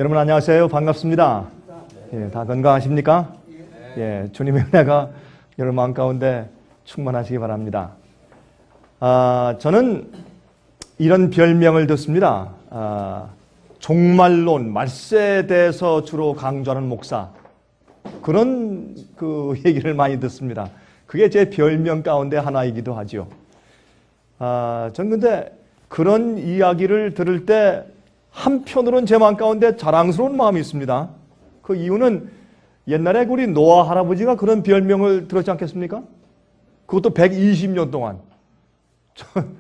여러분 안녕하세요. 반갑습니다. 예, 다 건강하십니까? 예, 주님의 은혜가 여러분 마음 가운데 충만하시기 바랍니다. 저는 이런 별명을 듣습니다. 종말론, 말세에 대해서 주로 강조하는 목사. 그런 얘기를 많이 듣습니다. 그게 제 별명 가운데 하나이기도 하죠. 전 근데 그런 이야기를 들을 때 한편으로는 제 마음 가운데 자랑스러운 마음이 있습니다. 그 이유는 옛날에 우리 노아 할아버지가 그런 별명을 들었지 않겠습니까? 그것도 120년 동안.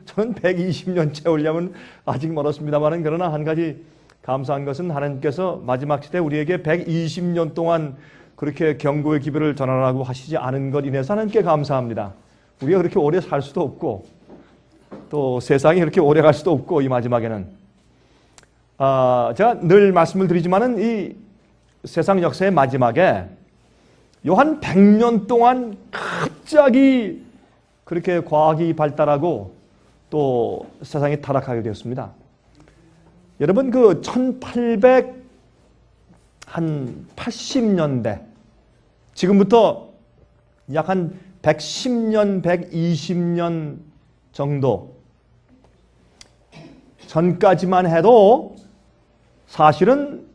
저는 120년 채우려면 아직 멀었습니다만, 그러나 한 가지 감사한 것은 하나님께서 마지막 시대 우리에게 120년 동안 그렇게 경고의 기별을 전하라고 하시지 않은 것 인해서 하나님께 감사합니다. 우리가 그렇게 오래 살 수도 없고 또 세상이 그렇게 오래 갈 수도 없고, 이 마지막에는 제가 늘 말씀을 드리지만은 이 세상 역사의 마지막에 요 한 100년 동안 갑자기 그렇게 과학이 발달하고 또 세상이 타락하게 되었습니다. 여러분 그 1880년대 지금부터 약 한 110년, 120년 정도 전까지만 해도 사실은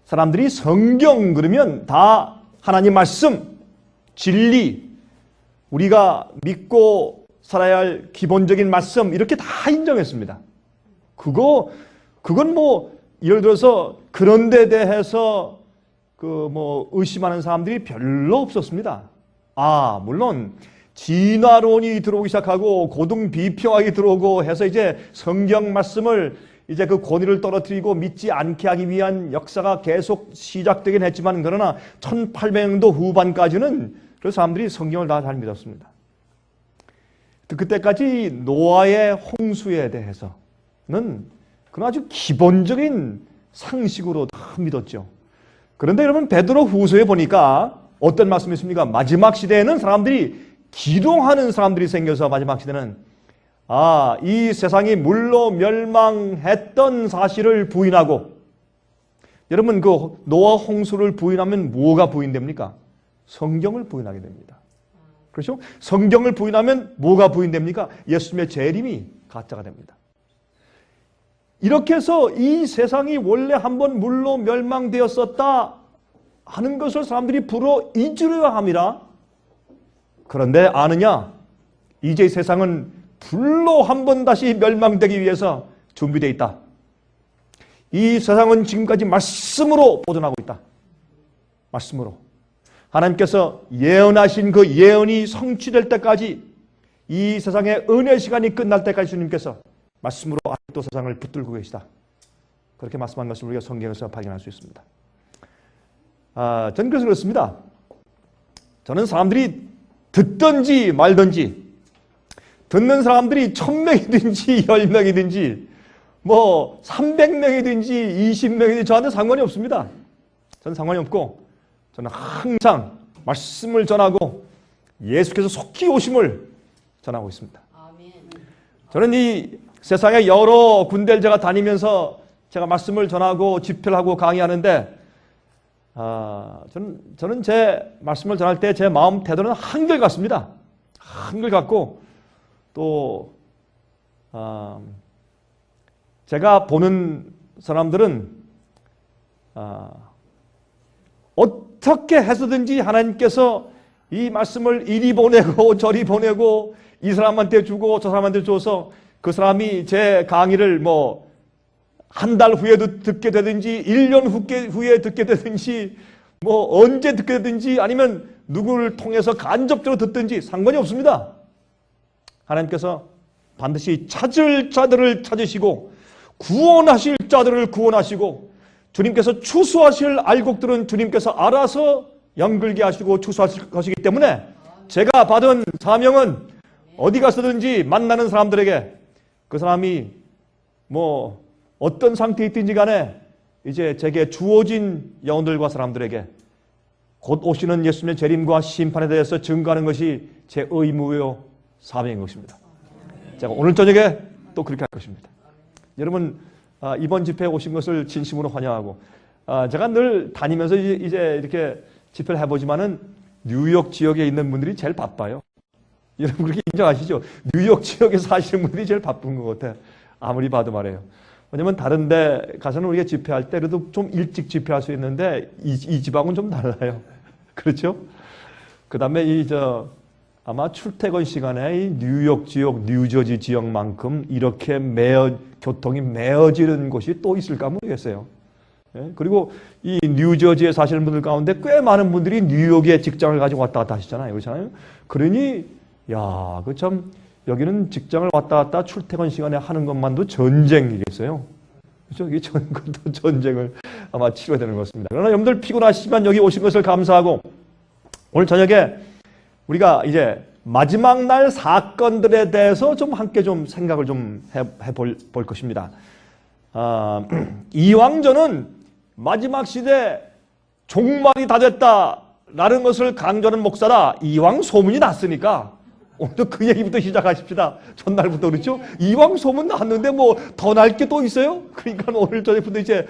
사람들이 성경 그러면 다 하나님 말씀, 진리, 우리가 믿고 살아야 할 기본적인 말씀 이렇게 다 인정했습니다. 그건 뭐 예를 들어서 그런 데 대해서 의심하는 사람들이 별로 없었습니다. 물론 진화론이 들어오기 시작하고 고등 비평학이 들어오고 해서 이제 성경 말씀을 이제 그 권위를 떨어뜨리고 믿지 않게 하기 위한 역사가 계속 시작되긴 했지만, 그러나 1800년도 후반까지는 그 사람들이 성경을 다 잘 믿었습니다. 그때까지 노아의 홍수에 대해서는 그런 아주 기본적인 상식으로 다 믿었죠. 그런데 여러분 베드로 후서에 보니까 어떤 말씀이 있습니까? 마지막 시대에는 사람들이 기도하는 사람들이 생겨서 마지막 시대는 이 세상이 물로 멸망했던 사실을 부인하고, 여러분 그 노아 홍수를 부인하면 뭐가 부인됩니까? 성경을 부인하게 됩니다. 그렇죠? 성경을 부인하면 뭐가 부인됩니까? 예수님의 재림이 가짜가 됩니다. 이렇게 해서 이 세상이 원래 한번 물로 멸망되었었다 하는 것을 사람들이 불어 잊으려 합니다. 그런데 아느냐? 이제 이 세상은 불로 한번 다시 멸망되기 위해서 준비되어 있다. 이 세상은 지금까지 말씀으로 보존하고 있다. 말씀으로. 하나님께서 예언하신 그 예언이 성취될 때까지, 이 세상의 은혜 시간이 끝날 때까지 주님께서 말씀으로 아직도 세상을 붙들고 계시다. 그렇게 말씀한 것을 우리가 성경에서 발견할 수 있습니다. 저는 그래서 그렇습니다. 저는 사람들이 듣든지 말든지, 듣는 사람들이 1000명이든지 10명이든지 300명이든지 20명이든지 저한테 상관이 없습니다. 저는 상관이 없고, 저는 항상 말씀을 전하고 예수께서 속히 오심을 전하고 있습니다. 저는 이 세상에 여러 군데를 제가 다니면서 제가 말씀을 전하고 집회를 하고 강의하는데, 저는 제 말씀을 전할 때 제 마음 태도는 한결같습니다. 한결같고, 또 제가 보는 사람들은 어떻게 해서든지 하나님께서 이 말씀을 이리 보내고 저리 보내고 이 사람한테 주고 저 사람한테 줘서 그 사람이 제 강의를 한 달 후에도 듣게 되든지 1년 후에 듣게 되든지 언제 듣게 되든지 아니면 누구를 통해서 간접적으로 듣든지 상관이 없습니다. 하나님께서 반드시 찾을 자들을 찾으시고 구원하실 자들을 구원하시고, 주님께서 추수하실 알곡들은 주님께서 알아서 연글게 하시고 추수하실 것이기 때문에, 제가 받은 사명은 어디 가서든지 만나는 사람들에게 그 사람이 어떤 상태에 있든지 간에 이제 제게 주어진 영혼들과 사람들에게 곧 오시는 예수님의 재림과 심판에 대해서 증거하는 것이 제 의무요 사명인 것입니다. 제가 오늘 저녁에 또 그렇게 할 것입니다. 여러분 이번 집회에 오신 것을 진심으로 환영하고, 제가 늘 다니면서 이제 이렇게 집회를 해보지만은 뉴욕 지역에 있는 분들이 제일 바빠요. 여러분 그렇게 인정하시죠? 뉴욕 지역에 사시는 분들이 제일 바쁜 것 같아요. 아무리 봐도 말해요. 왜냐면 다른 데 가서는 우리가 집회할 때 그래도 좀 일찍 집회할 수 있는데 이 지방은 좀 달라요. 그렇죠? 그 다음에 아마 출퇴근 시간에 이 뉴욕 지역, 뉴저지 지역만큼 이렇게 교통이 메어지는 곳이 또 있을까 모르겠어요. 예? 그리고 이 뉴저지에 사시는 분들 가운데 꽤 많은 분들이 뉴욕에 직장을 가지고 왔다 갔다 하시잖아요. 그렇잖아요. 그러니, 야, 그 참, 여기는 직장을 왔다 갔다 출퇴근 시간에 하는 것만도 전쟁이겠어요. 그렇죠? 이게 전쟁을 아마 치러야 되는 것 같습니다. 그러나 여러분들 피곤하시지만 여기 오신 것을 감사하고 오늘 저녁에 우리가 이제 마지막 날 사건들에 대해서 좀 함께 좀 생각을 좀 해볼 것입니다. 이왕저는 마지막 시대 종말이 다 됐다라는 것을 강조하는 목사라 이왕 소문이 났으니까 오늘도 그 얘기부터 시작하십시다. 전날부터 그렇죠? 이왕 소문 났는데 뭐 더 날 게 또 있어요? 그러니까 오늘 저녁부터 이제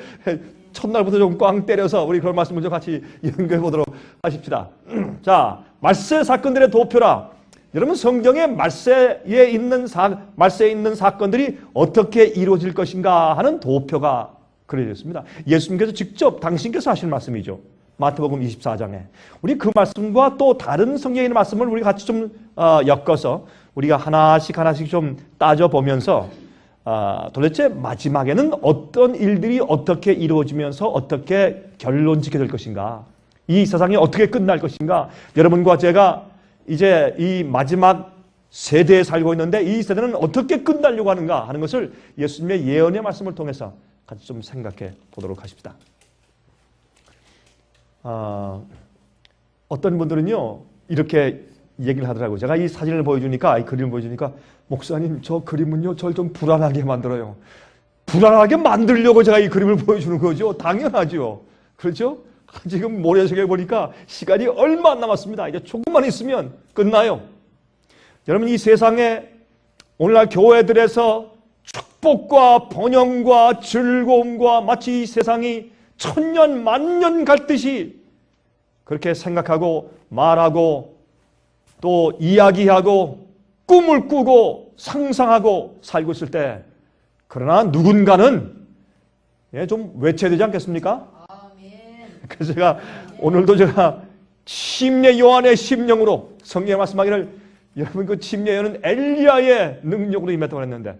첫날부터 좀 꽝 때려서 우리 그런 말씀을 좀 같이 연구해 보도록 하십시다. 자, 말세 사건들의 도표라. 여러분 성경에 말세에 있는 사건들이 어떻게 이루어질 것인가 하는 도표가 그려져 있습니다. 예수님께서 직접 당신께서 하신 말씀이죠. 마태복음 24장에. 우리 그 말씀과 또 다른 성경에 있는 말씀을 우리 같이 좀 엮어서 우리가 하나씩 좀 따져보면서 도대체 마지막에는 어떤 일들이 어떻게 이루어지면서 어떻게 결론 짓게 될 것인가, 이 세상이 어떻게 끝날 것인가, 여러분과 제가 이제 이 마지막 세대에 살고 있는데 이 세대는 어떻게 끝나려고 하는가 하는 것을 예수님의 예언의 말씀을 통해서 같이 좀 생각해 보도록 하십시다. 어떤 분들은요 이렇게 얘기를 하더라고요. 제가 이 사진을 보여주니까, 이 그림을 보여주니까, 목사님 저 그림은요 저를 좀 불안하게 만들어요. 불안하게 만들려고 제가 이 그림을 보여주는 거죠. 당연하죠. 그렇죠? 지금 모래시계 보니까 시간이 얼마 안 남았습니다. 이제 조금만 있으면 끝나요. 여러분 이 세상에 오늘날 교회들에서 축복과 번영과 즐거움과 마치 이 세상이 천년 만년 갈 듯이 그렇게 생각하고 말하고 또 이야기하고 꿈을 꾸고 상상하고 살고 있을 때, 그러나 누군가는 좀 외쳐야 되지 않겠습니까? 그래서 제가 오늘도 제가 침례 요한의 심령으로 성경에 말씀하기를, 여러분 그 침례 요한은 엘리야의 능력으로 임했다고 했는데,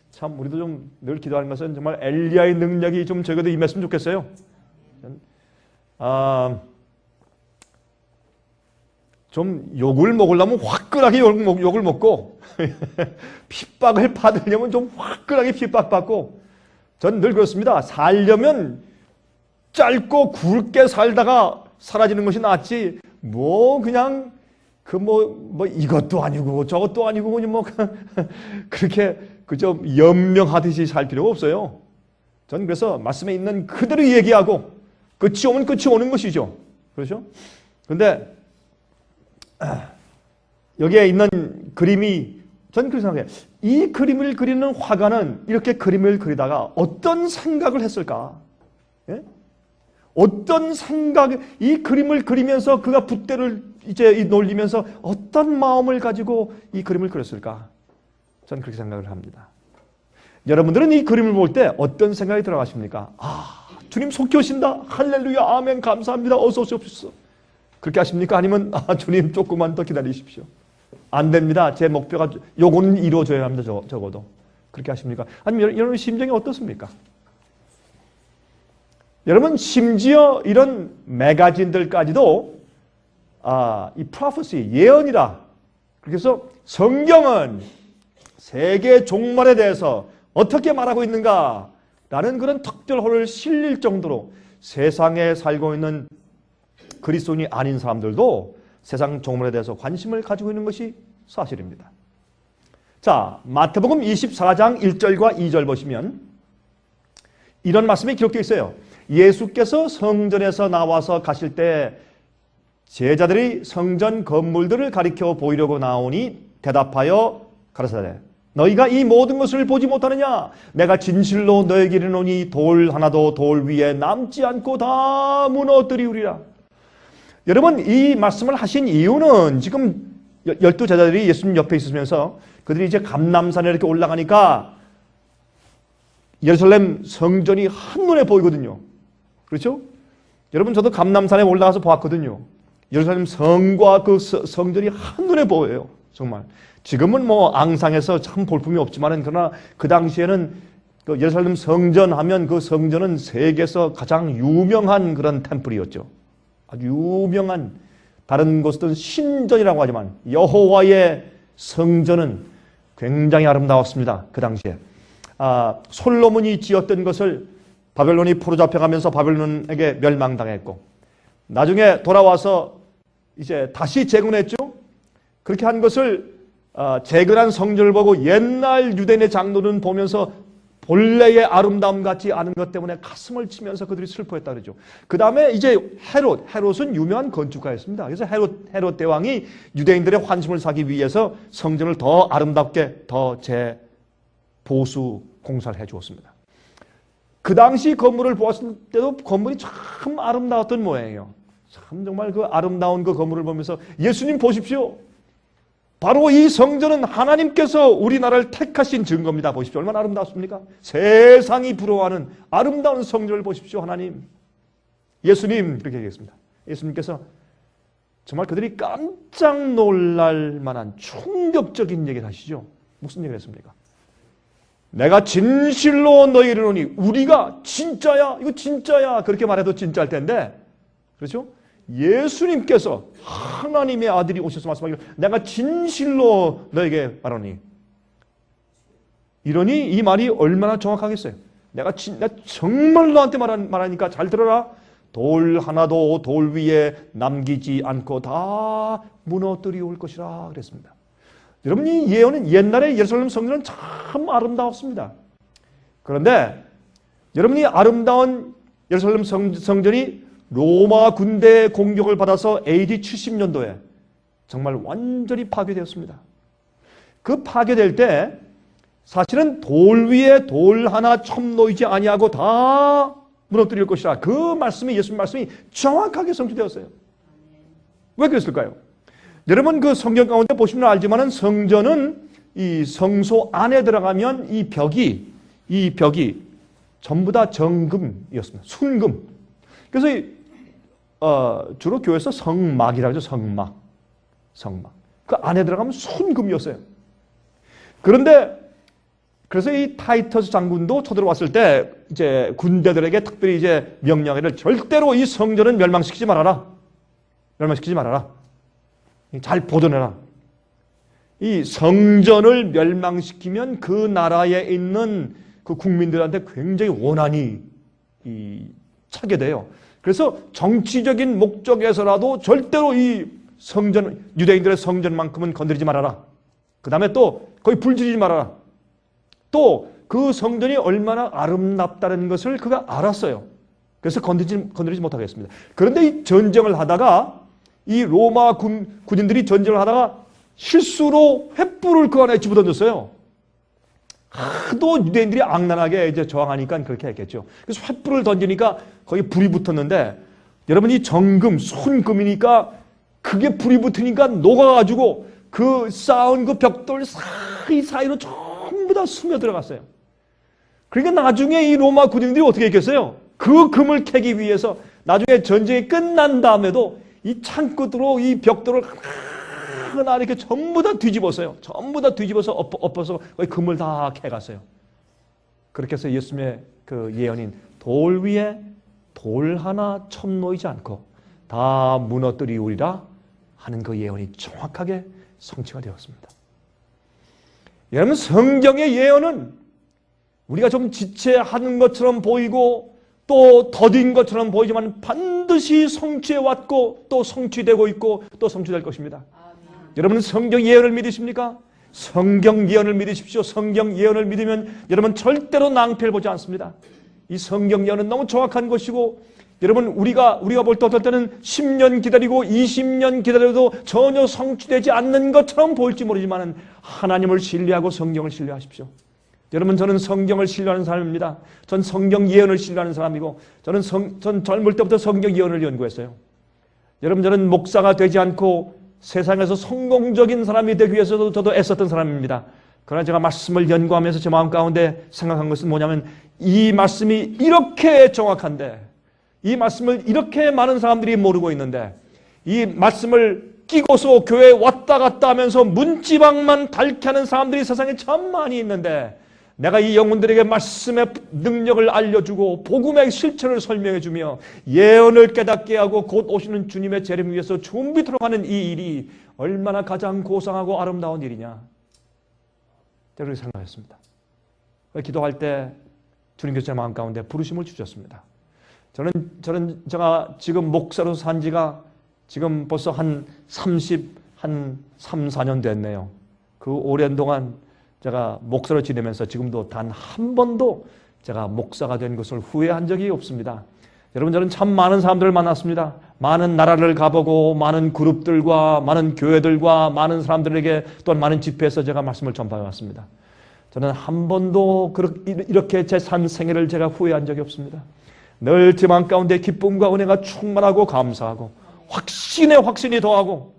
참 우리도 좀 늘 기도하는 것은 정말 엘리야의 능력이 좀 저에게도 임했으면 좋겠어요. 좀 욕을 먹으려면 화끈하게 욕을 먹고 핍박을 받으려면 좀 화끈하게 핍박받고, 전 늘 그렇습니다. 살려면 짧고 굵게 살다가 사라지는 것이 낫지, 뭐 그냥 뭐 이것도 아니고 저것도 아니고 뭐 그렇게 그저 연명하듯이 살 필요가 없어요. 전 그래서 말씀에 있는 그대로 얘기하고 끝이 오면 끝이 오는 것이죠. 그렇죠? 그런데 여기에 있는 그림이, 전 그렇게 생각해요. 이 그림을 그리는 화가는 이렇게 그림을 그리다가 어떤 생각을 했을까? 예? 어떤 생각, 이 그림을 그리면서 그가 붓대를 이제 놀리면서 어떤 마음을 가지고 이 그림을 그렸을까? 저는 그렇게 생각을 합니다. 여러분들은 이 그림을 볼 때 어떤 생각이 들어가십니까? 주님 속히 오신다. 할렐루야, 아멘, 감사합니다. 어서 오십시오. 그렇게 하십니까? 아니면 주님 조금만 더 기다리십시오. 안 됩니다. 제 목표가 요거는 이루어져야 합니다. 적어도. 그렇게 하십니까? 아니면 여러분 심정이 어떻습니까? 여러분 심지어 이런 매거진들까지도 이 프로페시, 예언이라, 그래서 성경은 세계 종말에 대해서 어떻게 말하고 있는가 라는 그런 특별호를 실릴 정도로 세상에 살고 있는 그리스도인이 아닌 사람들도 세상 종말에 대해서 관심을 가지고 있는 것이 사실입니다. 자, 마태복음 24장 1절과 2절 보시면 이런 말씀이 기록되어 있어요. 예수께서 성전에서 나와서 가실 때 제자들이 성전 건물들을 가리켜 보이려고 나오니 대답하여 가라사대, 너희가 이 모든 것을 보지 못하느냐? 내가 진실로 너에게 이르노니 돌 하나도 돌 위에 남지 않고 다 무너뜨리우리라. 여러분, 이 말씀을 하신 이유는 지금 12제자들이 예수님 옆에 있으면서 그들이 이제 감람산에 이렇게 올라가니까 예루살렘 성전이 한눈에 보이거든요. 그렇죠? 여러분, 저도 감람산에 올라가서 보았거든요. 예루살렘 성과 그 성전이 한눈에 보여요. 정말. 지금은 뭐 앙상해서 참 볼품이 없지만은, 그러나 그 당시에는 그 예루살렘 성전 하면 그 성전은 세계에서 가장 유명한 그런 템플이었죠. 아주 유명한, 다른 곳은 신전이라고 하지만 여호와의 성전은 굉장히 아름다웠습니다. 그 당시에. 솔로몬이 지었던 것을 바벨론이 포로잡혀가면서 바벨론에게 멸망당했고, 나중에 돌아와서 이제 다시 재건했죠. 그렇게 한 것을 재건한 성전을 보고 옛날 유대인의 장로는 보면서 본래의 아름다움 같지 않은 것 때문에 가슴을 치면서 그들이 슬퍼했다 그러죠. 그 다음에 이제 헤롯은 유명한 건축가였습니다. 그래서 헤롯 대왕이 유대인들의 환심을 사기 위해서 성전을 더 아름답게 더 재보수 공사를 해 주었습니다. 그 당시 건물을 보았을 때도 건물이 참 아름다웠던 모양이에요. 참 정말 그 아름다운 그 건물을 보면서 예수님 보십시오. 바로 이 성전은 하나님께서 우리나라를 택하신 증거입니다. 보십시오. 얼마나 아름답습니까? 세상이 부러워하는 아름다운 성전을 보십시오. 하나님. 예수님 그렇게 얘기했습니다. 예수님께서 정말 그들이 깜짝 놀랄 만한 충격적인 얘기를 하시죠. 무슨 얘기를 했습니까? 내가 진실로 너희에게 이르노니, 우리가 진짜야, 이거 진짜야, 그렇게 말해도 진짜일 텐데, 그렇죠? 예수님께서 하나님의 아들이 오셔서 말씀하기를 내가 진실로 너에게 말하노니, 이러니 이 말이 얼마나 정확하겠어요? 내가 정말 너한테 말하니까 잘 들어라. 돌 하나도 돌 위에 남기지 않고 다 무너뜨리올 것이라 그랬습니다. 여러분, 이 예언은 옛날에 예루살렘 성전은 참 아름다웠습니다. 그런데 여러분이 아름다운 예루살렘 성전이 로마 군대의 공격을 받아서 AD 70년도에 정말 완전히 파괴되었습니다. 그 파괴될 때 사실은 돌 위에 돌 하나 첨놓이지 아니하고 다 무너뜨릴 것이라, 그 말씀이, 예수님 말씀이 정확하게 성취되었어요. 왜 그랬을까요? 여러분, 그 성경 가운데 보시면 알지만은 성전은 이 성소 안에 들어가면 이 벽이 전부 다 정금이었습니다. 순금. 그래서 주로 교회에서 성막이라고 하죠. 성막. 그 안에 들어가면 순금이었어요. 그런데 그래서 이 타이터스 장군도 쳐들어왔을 때 이제 군대들에게 특별히 이제 명령을, 절대로 이 성전은 멸망시키지 말아라. 잘 보존해라. 이 성전을 멸망시키면 그 나라에 있는 그 국민들한테 굉장히 원한이 차게 돼요. 그래서 정치적인 목적에서라도 절대로 이 성전, 유대인들의 성전만큼은 건드리지 말아라. 그 다음에 또 거의 불지르지 말아라. 또 그 성전이 얼마나 아름답다는 것을 그가 알았어요. 그래서 건드리지 못하겠습니다. 그런데 이 전쟁을 하다가, 이 로마 군인들이 전쟁을 하다가 실수로 횃불을 그 안에 집어던졌어요. 하도 유대인들이 악랄하게 이제 저항하니까 그렇게 했겠죠. 그래서 횃불을 던지니까 거기 불이 붙었는데, 여러분, 이 정금, 순금이니까 그게 불이 붙으니까 녹아가지고 그 쌓은 그 벽돌 사이로 전부 다 스며들어갔어요. 그러니까 나중에 이 로마 군인들이 어떻게 했겠어요? 그 금을 캐기 위해서 나중에 전쟁이 끝난 다음에도 이 창끝으로 이 벽돌을 하나 이렇게 전부 다 뒤집었어요. 전부 다 뒤집어서 엎어서 거의 금을 다 캐갔어요. 그렇게 해서 예수님의 그 예언인 돌 위에 돌 하나 첨놓이지 않고 다 무너뜨리우리라 하는 그 예언이 정확하게 성취가 되었습니다. 여러분, 성경의 예언은 우리가 좀 지체하는 것처럼 보이고 또 더딘 것처럼 보이지만 반드시 성취해 왔고 또 성취되고 있고 또 성취될 것입니다. 여러분은 성경 예언을 믿으십니까? 성경 예언을 믿으십시오. 성경 예언을 믿으면 여러분 절대로 낭패를 보지 않습니다. 이 성경 예언은 너무 정확한 것이고, 여러분, 우리가 볼 때 어떨 때는 10년 기다리고 20년 기다려도 전혀 성취되지 않는 것처럼 보일지 모르지만 하나님을 신뢰하고 성경을 신뢰하십시오. 여러분, 저는 성경을 신뢰하는 사람입니다. 전 성경 예언을 신뢰하는 사람이고, 전 젊을 때부터 성경 예언을 연구했어요. 여러분, 저는 목사가 되지 않고 세상에서 성공적인 사람이 되기 위해서도 저도 애썼던 사람입니다. 그러나 제가 말씀을 연구하면서 제 마음 가운데 생각한 것은 뭐냐면, 이 말씀이 이렇게 정확한데, 이 말씀을 이렇게 많은 사람들이 모르고 있는데, 이 말씀을 끼고서 교회에 왔다 갔다 하면서 문지방만 닳게 하는 사람들이 세상에 참 많이 있는데, 내가 이 영혼들에게 말씀의 능력을 알려주고 복음의 실체를 설명해주며 예언을 깨닫게 하고 곧 오시는 주님의 재림 위해서 준비토록 하는 이 일이 얼마나 가장 고상하고 아름다운 일이냐, 그렇게 생각했습니다. 기도할 때 주님께서 제 마음 가운데 부르심을 주셨습니다. 제가 지금 목사로 산 지가 지금 벌써 한 3, 4년 됐네요. 그 오랜 동안 제가 목사로 지내면서 지금도 단 한 번도 제가 목사가 된 것을 후회한 적이 없습니다. 여러분, 저는 참 많은 사람들을 만났습니다. 많은 나라를 가보고 많은 그룹들과 많은 교회들과 많은 사람들에게 또한 많은 집회에서 제가 말씀을 전파해 왔습니다. 저는 한 번도 이렇게 제 산 생애를 제가 후회한 적이 없습니다. 늘 제 마음 가운데 기쁨과 은혜가 충만하고 감사하고 확신에 확신이 더하고,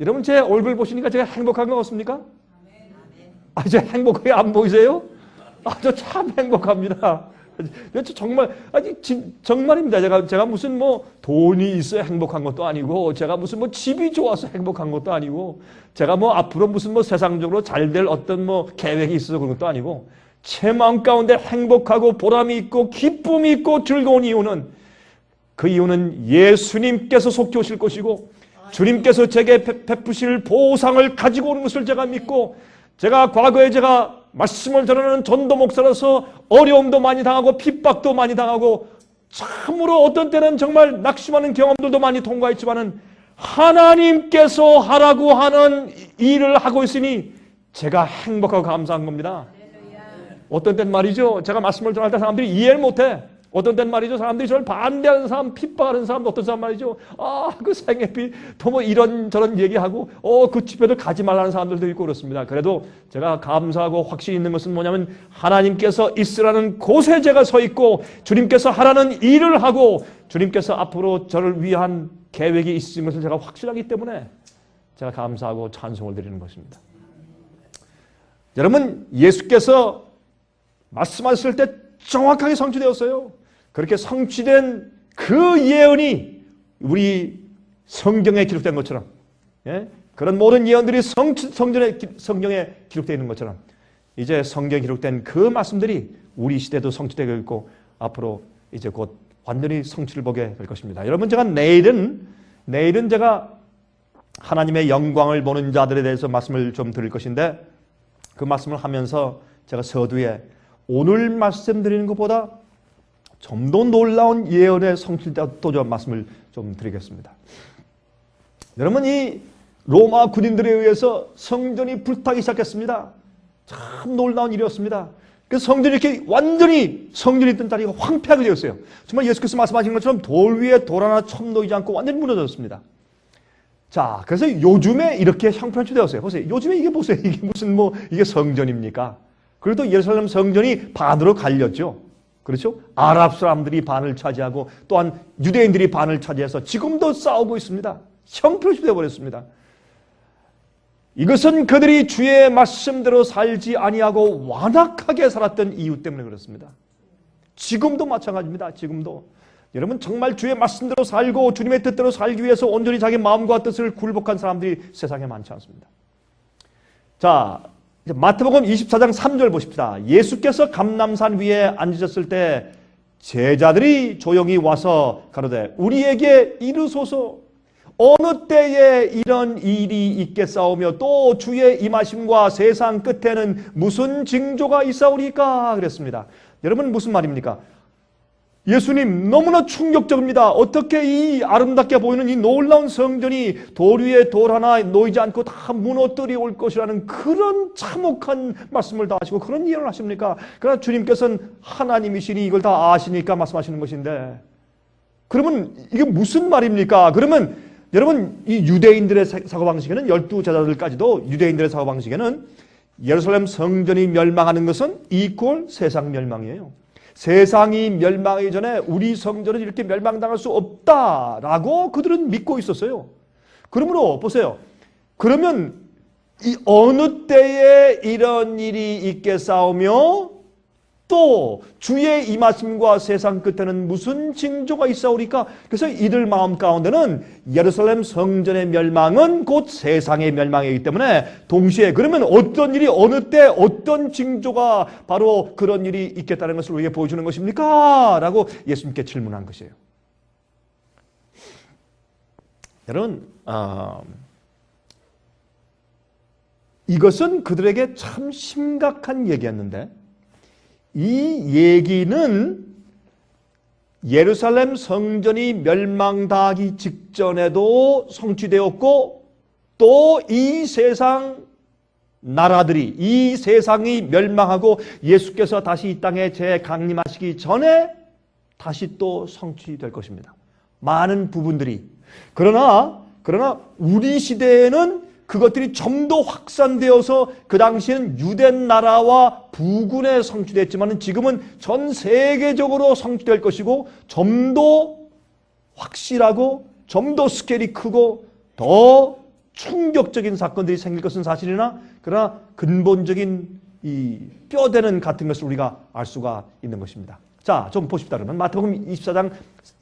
여러분, 제 얼굴 보시니까 제가 행복한 거 없습니까? 저 행복하게 안 보이세요? 저 참 행복합니다. 저 정말, 정말입니다. 제가 무슨 돈이 있어야 행복한 것도 아니고, 제가 무슨 집이 좋아서 행복한 것도 아니고, 제가 앞으로 무슨 세상적으로 잘 될 어떤 계획이 있어서 그런 것도 아니고, 제 마음 가운데 행복하고 보람이 있고 기쁨이 있고 즐거운 이유는, 그 이유는 예수님께서 속히 오실 것이고, 주님께서 제게 베푸실 보상을 가지고 오는 것을 제가 믿고, 제가 과거에 제가 말씀을 전하는 전도 목사로서 어려움도 많이 당하고 핍박도 많이 당하고 참으로 어떤 때는 정말 낙심하는 경험들도 많이 통과했지만은 하나님께서 하라고 하는 일을 하고 있으니 제가 행복하고 감사한 겁니다. 어떤 때는 말이죠, 제가 말씀을 전할 때 사람들이 이해를 못해. 어떤 때는 말이죠, 사람들이 저를 반대하는 사람, 핍박하는 사람, 어떤 사람 말이죠, 그 생애비 또 이런저런 얘기하고 그 집회도 가지 말라는 사람들도 있고 그렇습니다. 그래도 제가 감사하고 확신이 있는 것은 뭐냐면, 하나님께서 있으라는 곳에 제가 서 있고 주님께서 하라는 일을 하고 주님께서 앞으로 저를 위한 계획이 있는 것을 제가 확실하기 때문에 제가 감사하고 찬송을 드리는 것입니다. 여러분, 예수께서 말씀하셨을 때 정확하게 성취되었어요. 그렇게 성취된 그 예언이 우리 성경에 기록된 것처럼, 그런 모든 예언들이 성경에 기록되어 있는 것처럼, 이제 성경에 기록된 그 말씀들이 우리 시대도 성취되고 있고 앞으로 이제 곧 완전히 성취를 보게 될 것입니다. 여러분, 제가 내일은 제가 하나님의 영광을 보는 자들에 대해서 말씀을 좀 드릴 것인데, 그 말씀을 하면서 제가 서두에 오늘 말씀드리는 것보다 좀 더 놀라운 예언의 성취자도 좀 말씀을 좀 드리겠습니다. 여러분, 이 로마 군인들에 의해서 성전이 불타기 시작했습니다. 참 놀라운 일이었습니다. 그래서 성전이 이렇게 완전히 성전이 있던 자리가 황폐하게 되었어요. 정말 예수께서 말씀하신 것처럼 돌 위에 돌 하나 첨 놓이지 않고 완전히 무너졌습니다. 자, 그래서 요즘에 이렇게 형편이 되었어요. 보세요. 요즘에 이게 보세요. 이게 무슨 이게 성전입니까? 그래도 예루살렘 성전이 반으로 갈렸죠. 그렇죠? 아랍 사람들이 반을 차지하고 또한 유대인들이 반을 차지해서 지금도 싸우고 있습니다. 형편이 되어버렸습니다. 이것은 그들이 주의 말씀대로 살지 아니하고 완악하게 살았던 이유 때문에 그렇습니다. 지금도 마찬가지입니다. 지금도. 여러분, 정말 주의 말씀대로 살고 주님의 뜻대로 살기 위해서 온전히 자기 마음과 뜻을 굴복한 사람들이 세상에 많지 않습니다. 자, 마태복음 24장 3절 보십시다. 예수께서 감람산 위에 앉으셨을 때 제자들이 조용히 와서 가로되 우리에게 이르소서, 어느 때에 이런 일이 있겠사오며 또 주의 임하심과 세상 끝에는 무슨 징조가 있사오리까 그랬습니다. 여러분, 무슨 말입니까? 예수님, 너무나 충격적입니다. 어떻게 이 아름답게 보이는 이 놀라운 성전이 돌 위에 돌 하나 놓이지 않고 다 무너뜨려 올 것이라는 그런 참혹한 말씀을 다 하시고 그런 예언을 하십니까? 그러나 주님께서는 하나님이시니 이걸 다 아시니까 말씀하시는 것인데, 그러면 이게 무슨 말입니까? 그러면 여러분 이 유대인들의 사고방식에는 12제자들까지도 유대인들의 사고방식에는 예루살렘 성전이 멸망하는 것은 이퀄 세상 멸망이에요. 세상이 멸망하기 전에 우리 성전은 이렇게 멸망당할 수 없다라고 그들은 믿고 있었어요. 그러므로 보세요. 그러면 이 어느 때에 이런 일이 있겠사오며 또 주의 임하심과 세상 끝에는 무슨 징조가 있사오리까? 그래서 이들 마음 가운데는 예루살렘 성전의 멸망은 곧 세상의 멸망이기 때문에 동시에 그러면 어떤 일이 어느 때 어떤 징조가 바로 그런 일이 있겠다는 것을 우리에게 보여주는 것입니까? 라고 예수님께 질문한 것이에요. 여러분 이것은 그들에게 참 심각한 얘기였는데 이 얘기는 예루살렘 성전이 멸망당하기 직전에도 성취되었고 또 이 세상 나라들이 이 세상이 멸망하고 예수께서 다시 이 땅에 재강림하시기 전에 다시 또 성취될 것입니다. 많은 부분들이. 그러나 우리 시대에는 그것들이 좀 더 확산되어서 그 당시에는 유대 나라와 부군에 성취됐지만 지금은 전 세계적으로 성취될 것이고 좀 더 확실하고 좀 더 스케일이 크고 더 충격적인 사건들이 생길 것은 사실이나 그러나 근본적인 이 뼈대는 같은 것을 우리가 알 수가 있는 것입니다. 자, 좀 보십시다. 그러면 마태복음 24장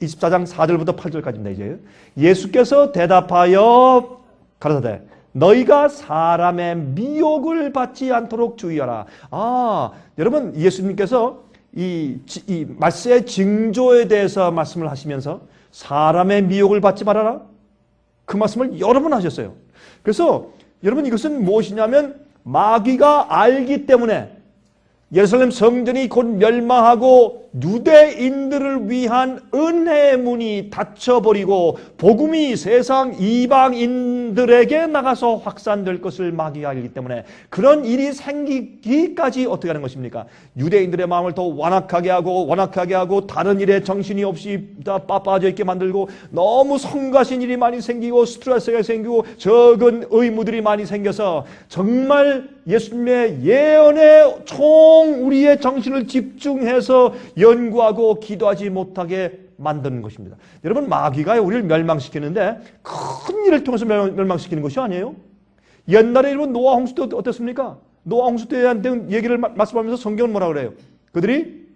4절부터 8절까지입니다. 이제 예수께서 대답하여 가라사대 너희가 사람의 미혹을 받지 않도록 주의하라. 여러분 예수님께서 이 말세의 징조에 대해서 말씀을 하시면서 사람의 미혹을 받지 말아라. 그 말씀을 여러 번 하셨어요. 그래서 여러분 이것은 무엇이냐면 마귀가 알기 때문에 예루살렘 성전이 곧 멸망하고 유대인들을 위한 은혜의 문이 닫혀버리고 복음이 세상 이방인들에게 나가서 확산될 것을 마귀가 알기 때문에 그런 일이 생기기까지 어떻게 하는 것입니까? 유대인들의 마음을 더 완악하게 하고 다른 일에 정신이 없이 다 빠져 있게 만들고 너무 성가신 일이 많이 생기고 스트레스가 생기고 적은 의무들이 많이 생겨서 정말 예수님의 예언에 총 우리의 정신을 집중해서 연구하고 기도하지 못하게 만드는 것입니다. 여러분 마귀가 우리를 멸망시키는데 큰 일을 통해서 멸망시키는 것이 아니에요. 옛날에 여러분 노아 홍수 때 어땠습니까? 노아 홍수 때에 대한 얘기를 말씀하면서 성경은 뭐라 그래요? 그들이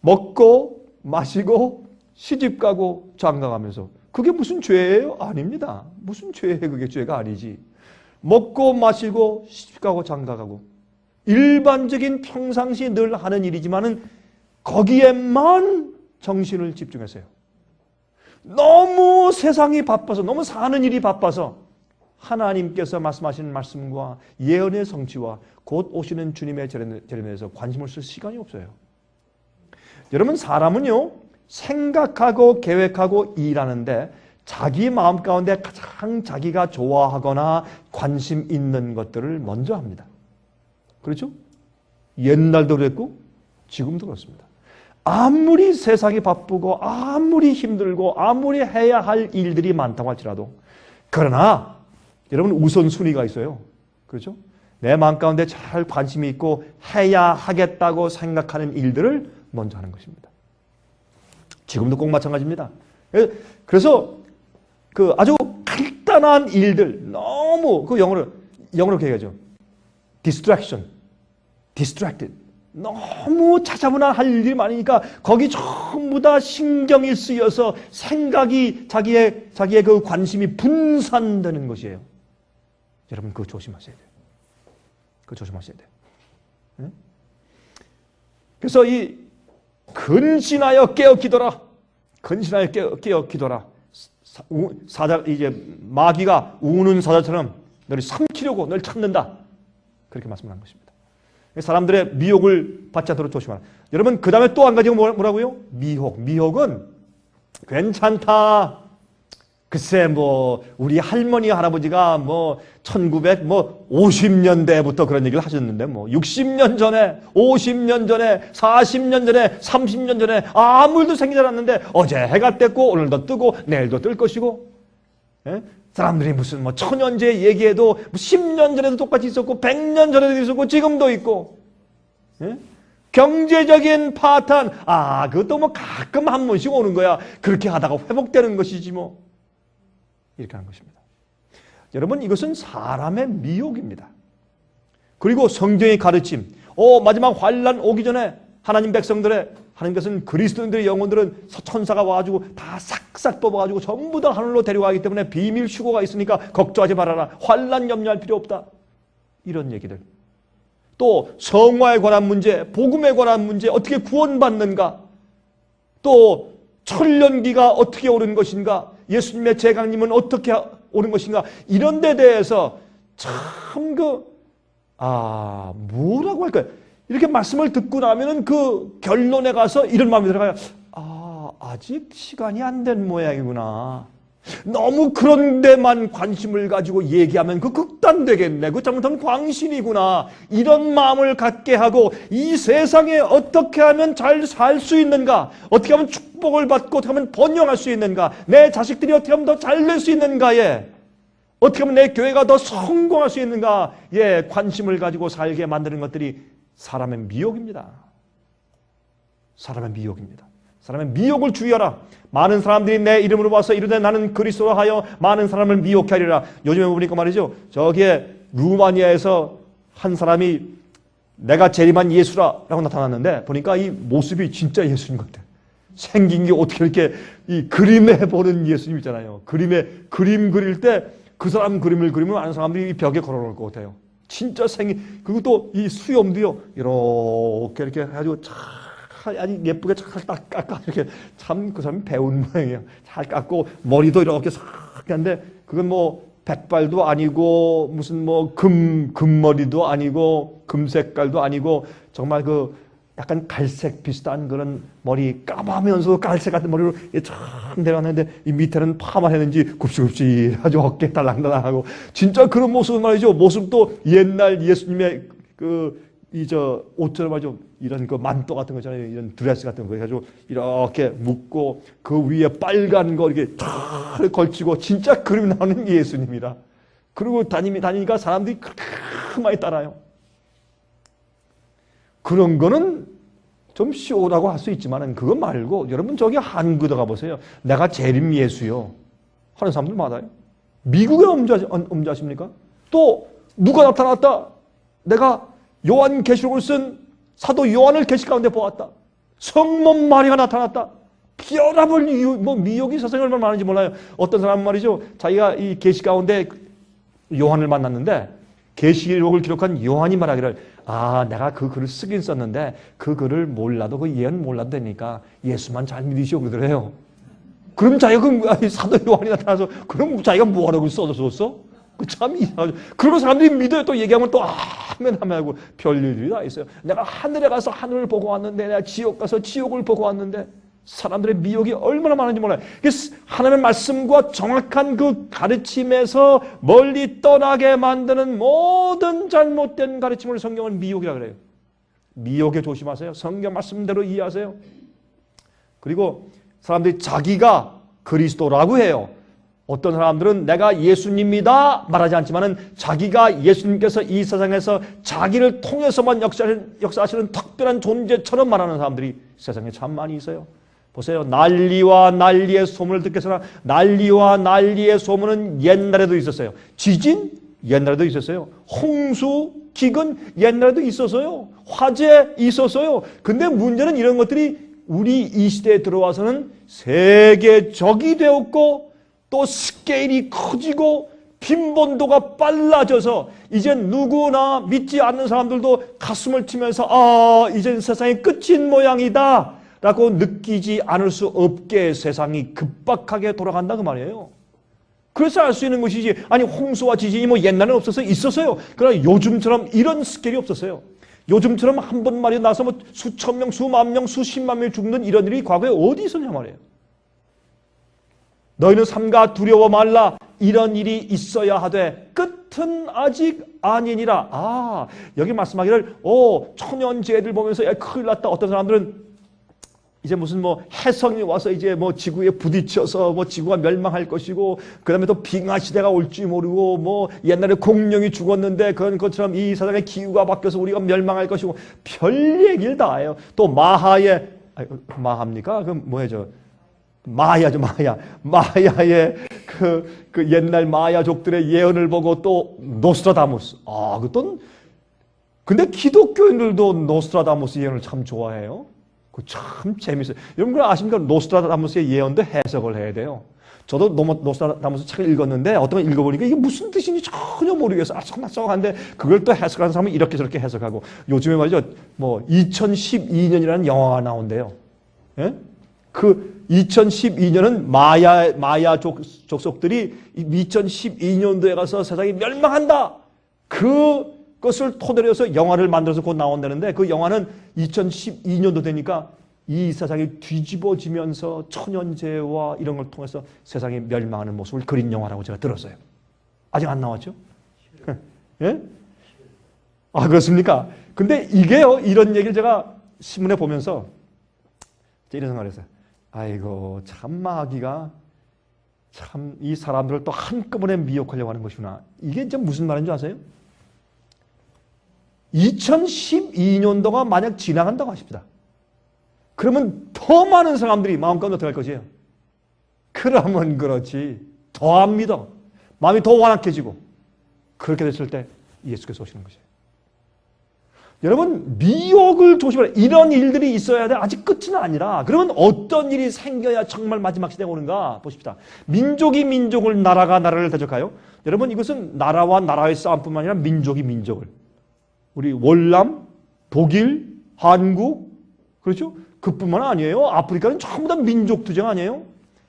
먹고 마시고 시집가고 장가가면서 그게 무슨 죄예요? 아닙니다. 무슨 죄예요? 그게 죄가 아니지. 먹고 마시고 시집가고 장가가고 일반적인 평상시 늘 하는 일이지만은 거기에만 정신을 집중했어요. 너무 세상이 바빠서 너무 사는 일이 바빠서 하나님께서 말씀하시는 말씀과 예언의 성취와 곧 오시는 주님의 재림에 대해서 관심을 쓸 시간이 없어요. 여러분 사람은요 생각하고 계획하고 일하는데 자기 마음 가운데 가장 자기가 좋아하거나 관심 있는 것들을 먼저 합니다. 그렇죠? 옛날도 그랬고 지금도 그렇습니다. 아무리 세상이 바쁘고 아무리 힘들고 아무리 해야 할 일들이 많다고 할지라도 그러나 여러분 우선순위가 있어요. 그렇죠? 내 마음 가운데 잘 관심이 있고 해야 하겠다고 생각하는 일들을 먼저 하는 것입니다. 지금도 꼭 마찬가지입니다. 그래서 그 아주 간단한 일들 너무 그 영어로 그렇게 얘기하죠. distracted. 너무 찾아보나 할 일이 많으니까 거기 전부 다 신경이 쓰여서 생각이 자기의 그 관심이 분산되는 것이에요. 여러분 그거 조심하셔야 돼요. 그거 조심하셔야 돼요. 네? 그래서 이 근신하여 깨어 기도라. 근신하여 깨어 기도라. 이제 마귀가 우는 사자처럼 너를 삼키려고 널 찾는다. 그렇게 말씀을 한 것입니다. 사람들의 미혹을 받지 않도록 조심하라. 여러분 그 다음에 또 한 가지가 뭐라고요? 미혹은 괜찮다. 글쎄 우리 할머니 할아버지가 1950년대부터 그런 얘기를 하셨는데 60년 전에 50년 전에 40년 전에 30년 전에 아무 일도 생기지 않았는데 어제 해가 떴고 오늘도 뜨고 내일도 뜰 것이고, 예? 사람들이 무슨 천연제 얘기해도 10년 전에도 똑같이 있었고 100년 전에도 있었고 지금도 있고, 예? 경제적인 파탄, 그것도 가끔 한 번씩 오는 거야. 그렇게 하다가 회복되는 것이지 이렇게 하는 것입니다. 여러분, 이것은 사람의 미혹입니다. 그리고 성경의 가르침, 마지막 환난 오기 전에 하나님 백성들의, 하나님께서는 그리스도인들의 영혼들은 천사가 와가지고 다 싹싹 뽑아가지고 전부 다 하늘로 데려가기 때문에 비밀 휴고가 있으니까 걱정하지 말아라. 환난 염려할 필요 없다. 이런 얘기들. 또 성화에 관한 문제, 복음에 관한 문제, 어떻게 구원받는가, 또 천년기가 어떻게 오는 것인가, 예수님의 재강림은 어떻게 오는 것인가, 이런 데 대해서 참 뭐라고 할까요? 이렇게 말씀을 듣고 나면은 그 결론에 가서 이런 마음이 들어가요. 아직 시간이 안 된 모양이구나. 너무 그런 데만 관심을 가지고 얘기하면 그 극단되겠네. 그 잘못하면 광신이구나. 이런 마음을 갖게 하고, 이 세상에 어떻게 하면 잘 살 수 있는가, 어떻게 하면 축복을 받고 어떻게 하면 번영할 수 있는가, 내 자식들이 어떻게 하면 더 잘 될 수 있는가에, 어떻게 하면 내 교회가 더 성공할 수 있는가에 관심을 가지고 살게 만드는 것들이 사람의 미혹입니다. 사람의 미혹입니다. 사람의 미혹을 주의하라. 많은 사람들이 내 이름으로 와서 이르되 나는 그리스도라 하여 많은 사람을 미혹케 하리라. 요즘에 보니까 말이죠, 저기에 루마니아에서 한 사람이 내가 재림한 예수라라고 나타났는데, 보니까 이 모습이 진짜 예수님 같아. 생긴 게 어떻게 이렇게 이 그림에 보는 예수님 있잖아요. 그림 그릴 때 그 사람 그림을 그리면 많은 사람들이 이 벽에 걸어놓을 것 같아요. 진짜 그리고 또 이 수염도요, 이렇게 해가지고 아주 예쁘게 잘 깎아. 이렇게 참 그 사람이 배운 모양이에요. 잘 깎고 머리도 이렇게 싹 하는데, 그건 백발도 아니고 무슨 금머리도 아니고 금색깔도 아니고, 정말 약간 갈색 비슷한 그런 머리, 까마면서 갈색 같은 머리로 쫙 내려왔는데, 이 밑에는 파마 했는지 굽시굽시 아주 어깨 달랑달랑하고, 진짜 그런 모습은 말이죠. 모습도 옛날 예수님의 옷처럼 아주 이런 만도 같은 거 있잖아요. 이런 드레스 같은 거 해가지고 이렇게 묶고 그 위에 빨간 거 이렇게 탁 걸치고, 진짜 그림 나오는 예수님이라. 그리고 다니니까 사람들이 그렇게 많이 따라요. 그런 거는 좀 쇼라고 할 수 있지만, 그거 말고 여러분 저기 한국에 가보세요. 내가 재림 예수요 하는 사람들 많아요. 미국에 엄지하십니까? 또 누가 나타났다. 내가 요한계시록을 쓴 사도 요한을 계시 가운데 보았다. 성모 마리아가 나타났다. 피어나볼 미혹이 세상에 얼마나 많은지 몰라요. 어떤 사람은 말이죠, 자기가 이 계시 가운데 요한을 만났는데, 계시록을 기록한 요한이 말하기를, 내가 그 글을 쓰긴 썼는데 그 글을 몰라도, 그 예언 몰라도 되니까 예수만 잘 믿으시오 그러더래요. 그럼 자기가 사도 요한이 나타나서, 그럼 자기가 뭐하라고 써줬어? 참 이상하죠. 그리고 사람들이 믿어요. 또 얘기하면 또 아멘 하고, 별일이 다 있어요. 내가 하늘에 가서 하늘을 보고 왔는데, 내가 지옥 가서 지옥을 보고 왔는데, 사람들의 미혹이 얼마나 많은지 몰라요. 하나님의 말씀과 정확한 그 가르침에서 멀리 떠나게 만드는 모든 잘못된 가르침을 성경은 미혹이라고 그래요. 미혹에 조심하세요. 성경 말씀대로 이해하세요. 그리고 사람들이 자기가 그리스도라고 해요. 어떤 사람들은 내가 예수님이다 말하지 않지만은, 자기가 예수님께서 이 세상에서 자기를 통해서만 역사하시는 특별한 존재처럼 말하는 사람들이 세상에 참 많이 있어요. 보세요. 난리와 난리의 소문을 듣겠으나, 난리와 난리의 소문은 옛날에도 있었어요. 지진? 옛날에도 있었어요. 홍수, 기근? 옛날에도 있었어요. 화재 있었어요. 근데 문제는 이런 것들이 우리 이 시대에 들어와서는 세계적이 되었고, 또 스케일이 커지고 빈번도가 빨라져서 이제 누구나 믿지 않는 사람들도 가슴을 치면서 이젠 세상의 끝인 모양이다 라고 느끼지 않을 수 없게 세상이 급박하게 돌아간다 그 말이에요. 그래서 알 수 있는 것이지, 홍수와 지진이 옛날에는 없어서 있었어요. 그러나 요즘처럼 이런 스케일이 없었어요. 요즘처럼 한 번 말이 나서 수천 명, 수만 명, 수십만 명이 죽는 이런 일이 과거에 어디 있었냐 말이에요. 너희는 삼가 두려워 말라. 이런 일이 있어야 하되 끝은 아직 아니니라. 여기 말씀하기를 천연재해들 보면서 큰일 났다. 어떤 사람들은 이제 무슨 해성이 와서 이제 지구에 부딪혀서 지구가 멸망할 것이고, 그 다음에 또 빙하 시대가 올지 모르고, 옛날에 공룡이 죽었는데 그런 것처럼 이 세상의 기후가 바뀌어서 우리가 멸망할 것이고, 별 얘기를 다 해요. 또 마하입니까? 그럼 뭐예요? 마야죠, 마야. 마야의 그 옛날 마야족들의 예언을 보고 또 노스트라다무스. 그것도, 근데 기독교인들도 노스트라다무스 예언을 참 좋아해요. 참 재밌어요. 여러분 아십니까? 노스트라다무스의 예언도 해석을 해야 돼요. 저도 노스트라다무스 책을 읽었는데 어떤 걸 읽어보니까 이게 무슨 뜻인지 전혀 모르겠어요. 썩한데 그걸 또 해석하는 사람은 이렇게 저렇게 해석하고, 요즘에 말이죠, 2012년이라는 영화가 나온대요. 예? 그 2012년은 마야 족속들이 2012년도에 가서 세상이 멸망한다. 그것을 토대로 해서 영화를 만들어서 곧 나온다는데, 그 영화는 2012년도 되니까 이 세상이 뒤집어지면서 천연재해와 이런 걸 통해서 세상이 멸망하는 모습을 그린 영화라고 제가 들었어요. 아직 안 나왔죠? 예? 그렇습니까? 근데 이게요, 이런 얘기를 제가 신문에 보면서 이런 생각을 했어요. 아이고, 참 마귀가 참 이 사람들을 또 한꺼번에 미혹하려고 하는 것이구나. 이게 진짜 무슨 말인지 아세요? 2012년도가 만약 지나간다고 하십니다. 그러면 더 많은 사람들이 마음껏 어떻게 할 것이에요? 그러면 그렇지. 더 안 믿어. 마음이 더 완악해지고. 그렇게 됐을 때 예수께서 오시는 것이에요. 여러분, 미혹을 조심하라. 이런 일들이 있어야 돼. 아직 끝은 아니라. 그러면 어떤 일이 생겨야 정말 마지막 시대가 오는가 보십시다. 민족이 민족을, 나라가 나라를 대적하여. 여러분, 이것은 나라와 나라의 싸움뿐만 아니라 민족이 민족을. 우리 월남, 독일, 한국, 그렇죠? 그뿐만 아니에요. 아프리카는 전부 다 민족 투쟁 아니에요?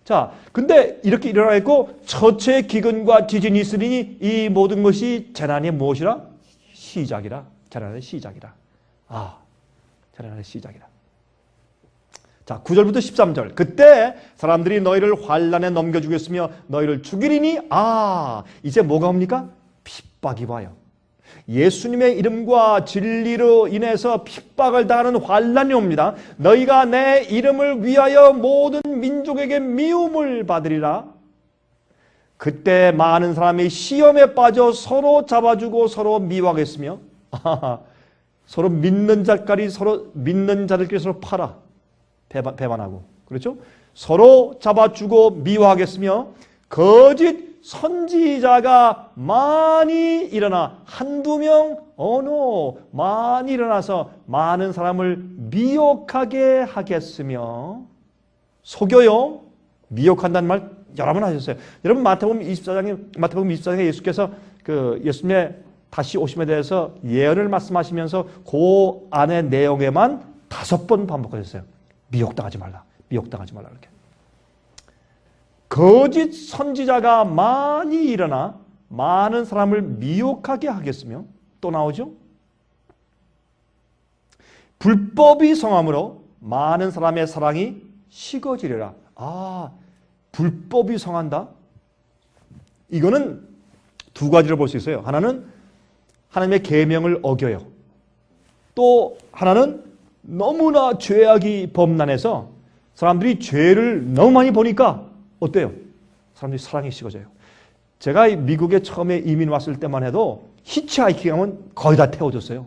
자, 근데 이렇게 일어나 있고, 처체 기근과 지진이 있으니 이 모든 것이 재난의 무엇이라? 시작이라. 재난의 시작이라. 재난의 시작이라. 자, 9절부터 13절. 그때 사람들이 너희를 환난에 넘겨주겠으며 너희를 죽이리니, 이제 뭐가 옵니까? 핍박이 와요. 예수님의 이름과 진리로 인해서 핍박을 당하는 환난이 옵니다. 너희가 내 이름을 위하여 모든 민족에게 미움을 받으리라. 그때 많은 사람이 시험에 빠져 서로 잡아주고 서로 미워하겠으며, 서로 믿는 자들끼리 서로 팔아 배반하고, 그렇죠? 서로 잡아주고 미워하겠으며 거짓 선지자가 많이 일어나, 한두 명 많이 일어나서 많은 사람을 미혹하게 하겠으며. 속여요. 미혹한다는 말 여러 번 하셨어요. 여러분, 마태복음 24장에 예수께서 예수님의 다시 오심에 대해서 예언을 말씀하시면서 그 안의 내용에만 5번 반복하셨어요. 미혹당하지 말라. 미혹당하지 말라. 이렇게. 거짓 선지자가 많이 일어나 많은 사람을 미혹하게 하겠으며, 또 나오죠. 불법이 성함으로 많은 사람의 사랑이 식어지리라. 불법이 성한다? 이거는 두 가지로 볼 수 있어요. 하나는 하나님의 계명을 어겨요. 또 하나는 너무나 죄악이 범람해서 사람들이 죄를 너무 많이 보니까 어때요? 사람들이 사랑이 식어져요. 제가 미국에 처음에 이민 왔을 때만 해도 히치하이킹 하면 거의 다 태워줬어요.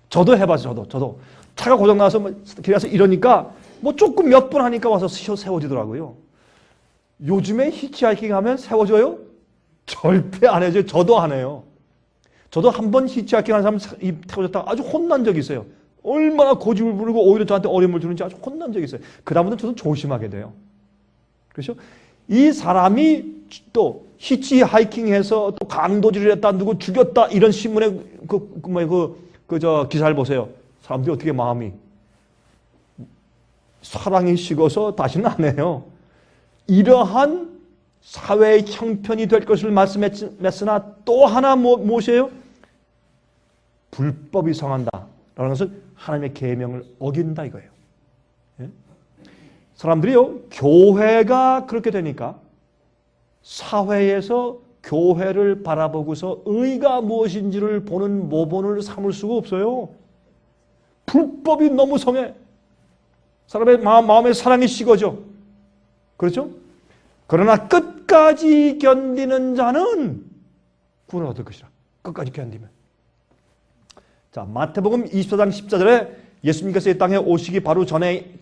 저도 해봤어요. 저도. 차가 고장나서 길에 가서 이러니까 조금 몇 분 하니까 와서 세워지더라고요. 요즘에 히치하이킹 하면 세워져요? 절대 안 해줘요. 저도 안 해요. 저도 한 번 히치하이킹 하는 사람 태워졌다가 아주 혼난 적이 있어요. 얼마나 고집을 부리고 오히려 저한테 어려움을 주는지 아주 혼난 적이 있어요. 그다음부터는 저도 조심하게 돼요. 그렇죠? 이 사람이 또 히치하이킹해서 또 강도질을 했다, 누구 죽였다, 이런 신문에 기사를 보세요. 사람들이 어떻게 마음이 사랑이 식어서 다시는 안 해요. 이러한 사회의 형편이 될 것을 말씀했으나 또 하나 무엇이에요? 불법이 성한다 라는 것은 하나님의 계명을 어긴다 이거예요. 예? 사람들이요, 교회가 그렇게 되니까 사회에서 교회를 바라보고서 의가 무엇인지를 보는 모본을 삼을 수가 없어요. 불법이 너무 성해. 사람의 마음에 사랑이 식어져. 그렇죠? 그러나 끝까지 견디는 자는 구원을 얻을 것이라. 끝까지 견디면. 자, 마태복음 24장 14절에 예수님께서 이 땅에 오시기 바로 전에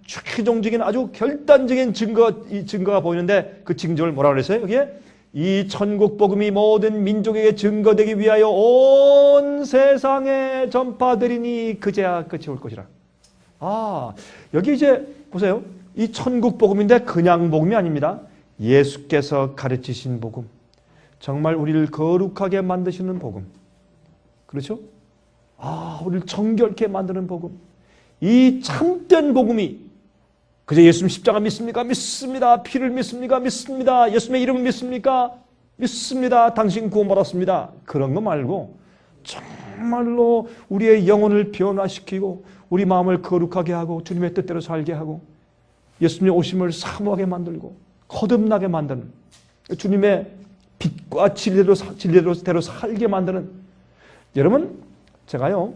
최종적인 아주 결단적인 증거가 보이는데 그 증거를 뭐라 그랬어요? 여기에 이 천국 복음이 모든 민족에게 증거되기 위하여 온 세상에 전파되리니 그제야 끝이 올 것이라. 여기 이제 보세요. 이 천국 복음인데 그냥 복음이 아닙니다. 예수께서 가르치신 복음. 정말 우리를 거룩하게 만드시는 복음. 그렇죠? 우리를 정결케 만드는 복음. 이 참된 복음이 그저 예수님 십자가 믿습니까? 믿습니다. 피를 믿습니까? 믿습니다. 예수님의 이름을 믿습니까? 믿습니다. 당신 구원받았습니다. 그런 거 말고 정말로 우리의 영혼을 변화시키고 우리 마음을 거룩하게 하고 주님의 뜻대로 살게 하고 예수님의 오심을 사모하게 만들고 거듭나게 만드는 주님의 빛과 진리대로 살게 만드는. 여러분, 제가요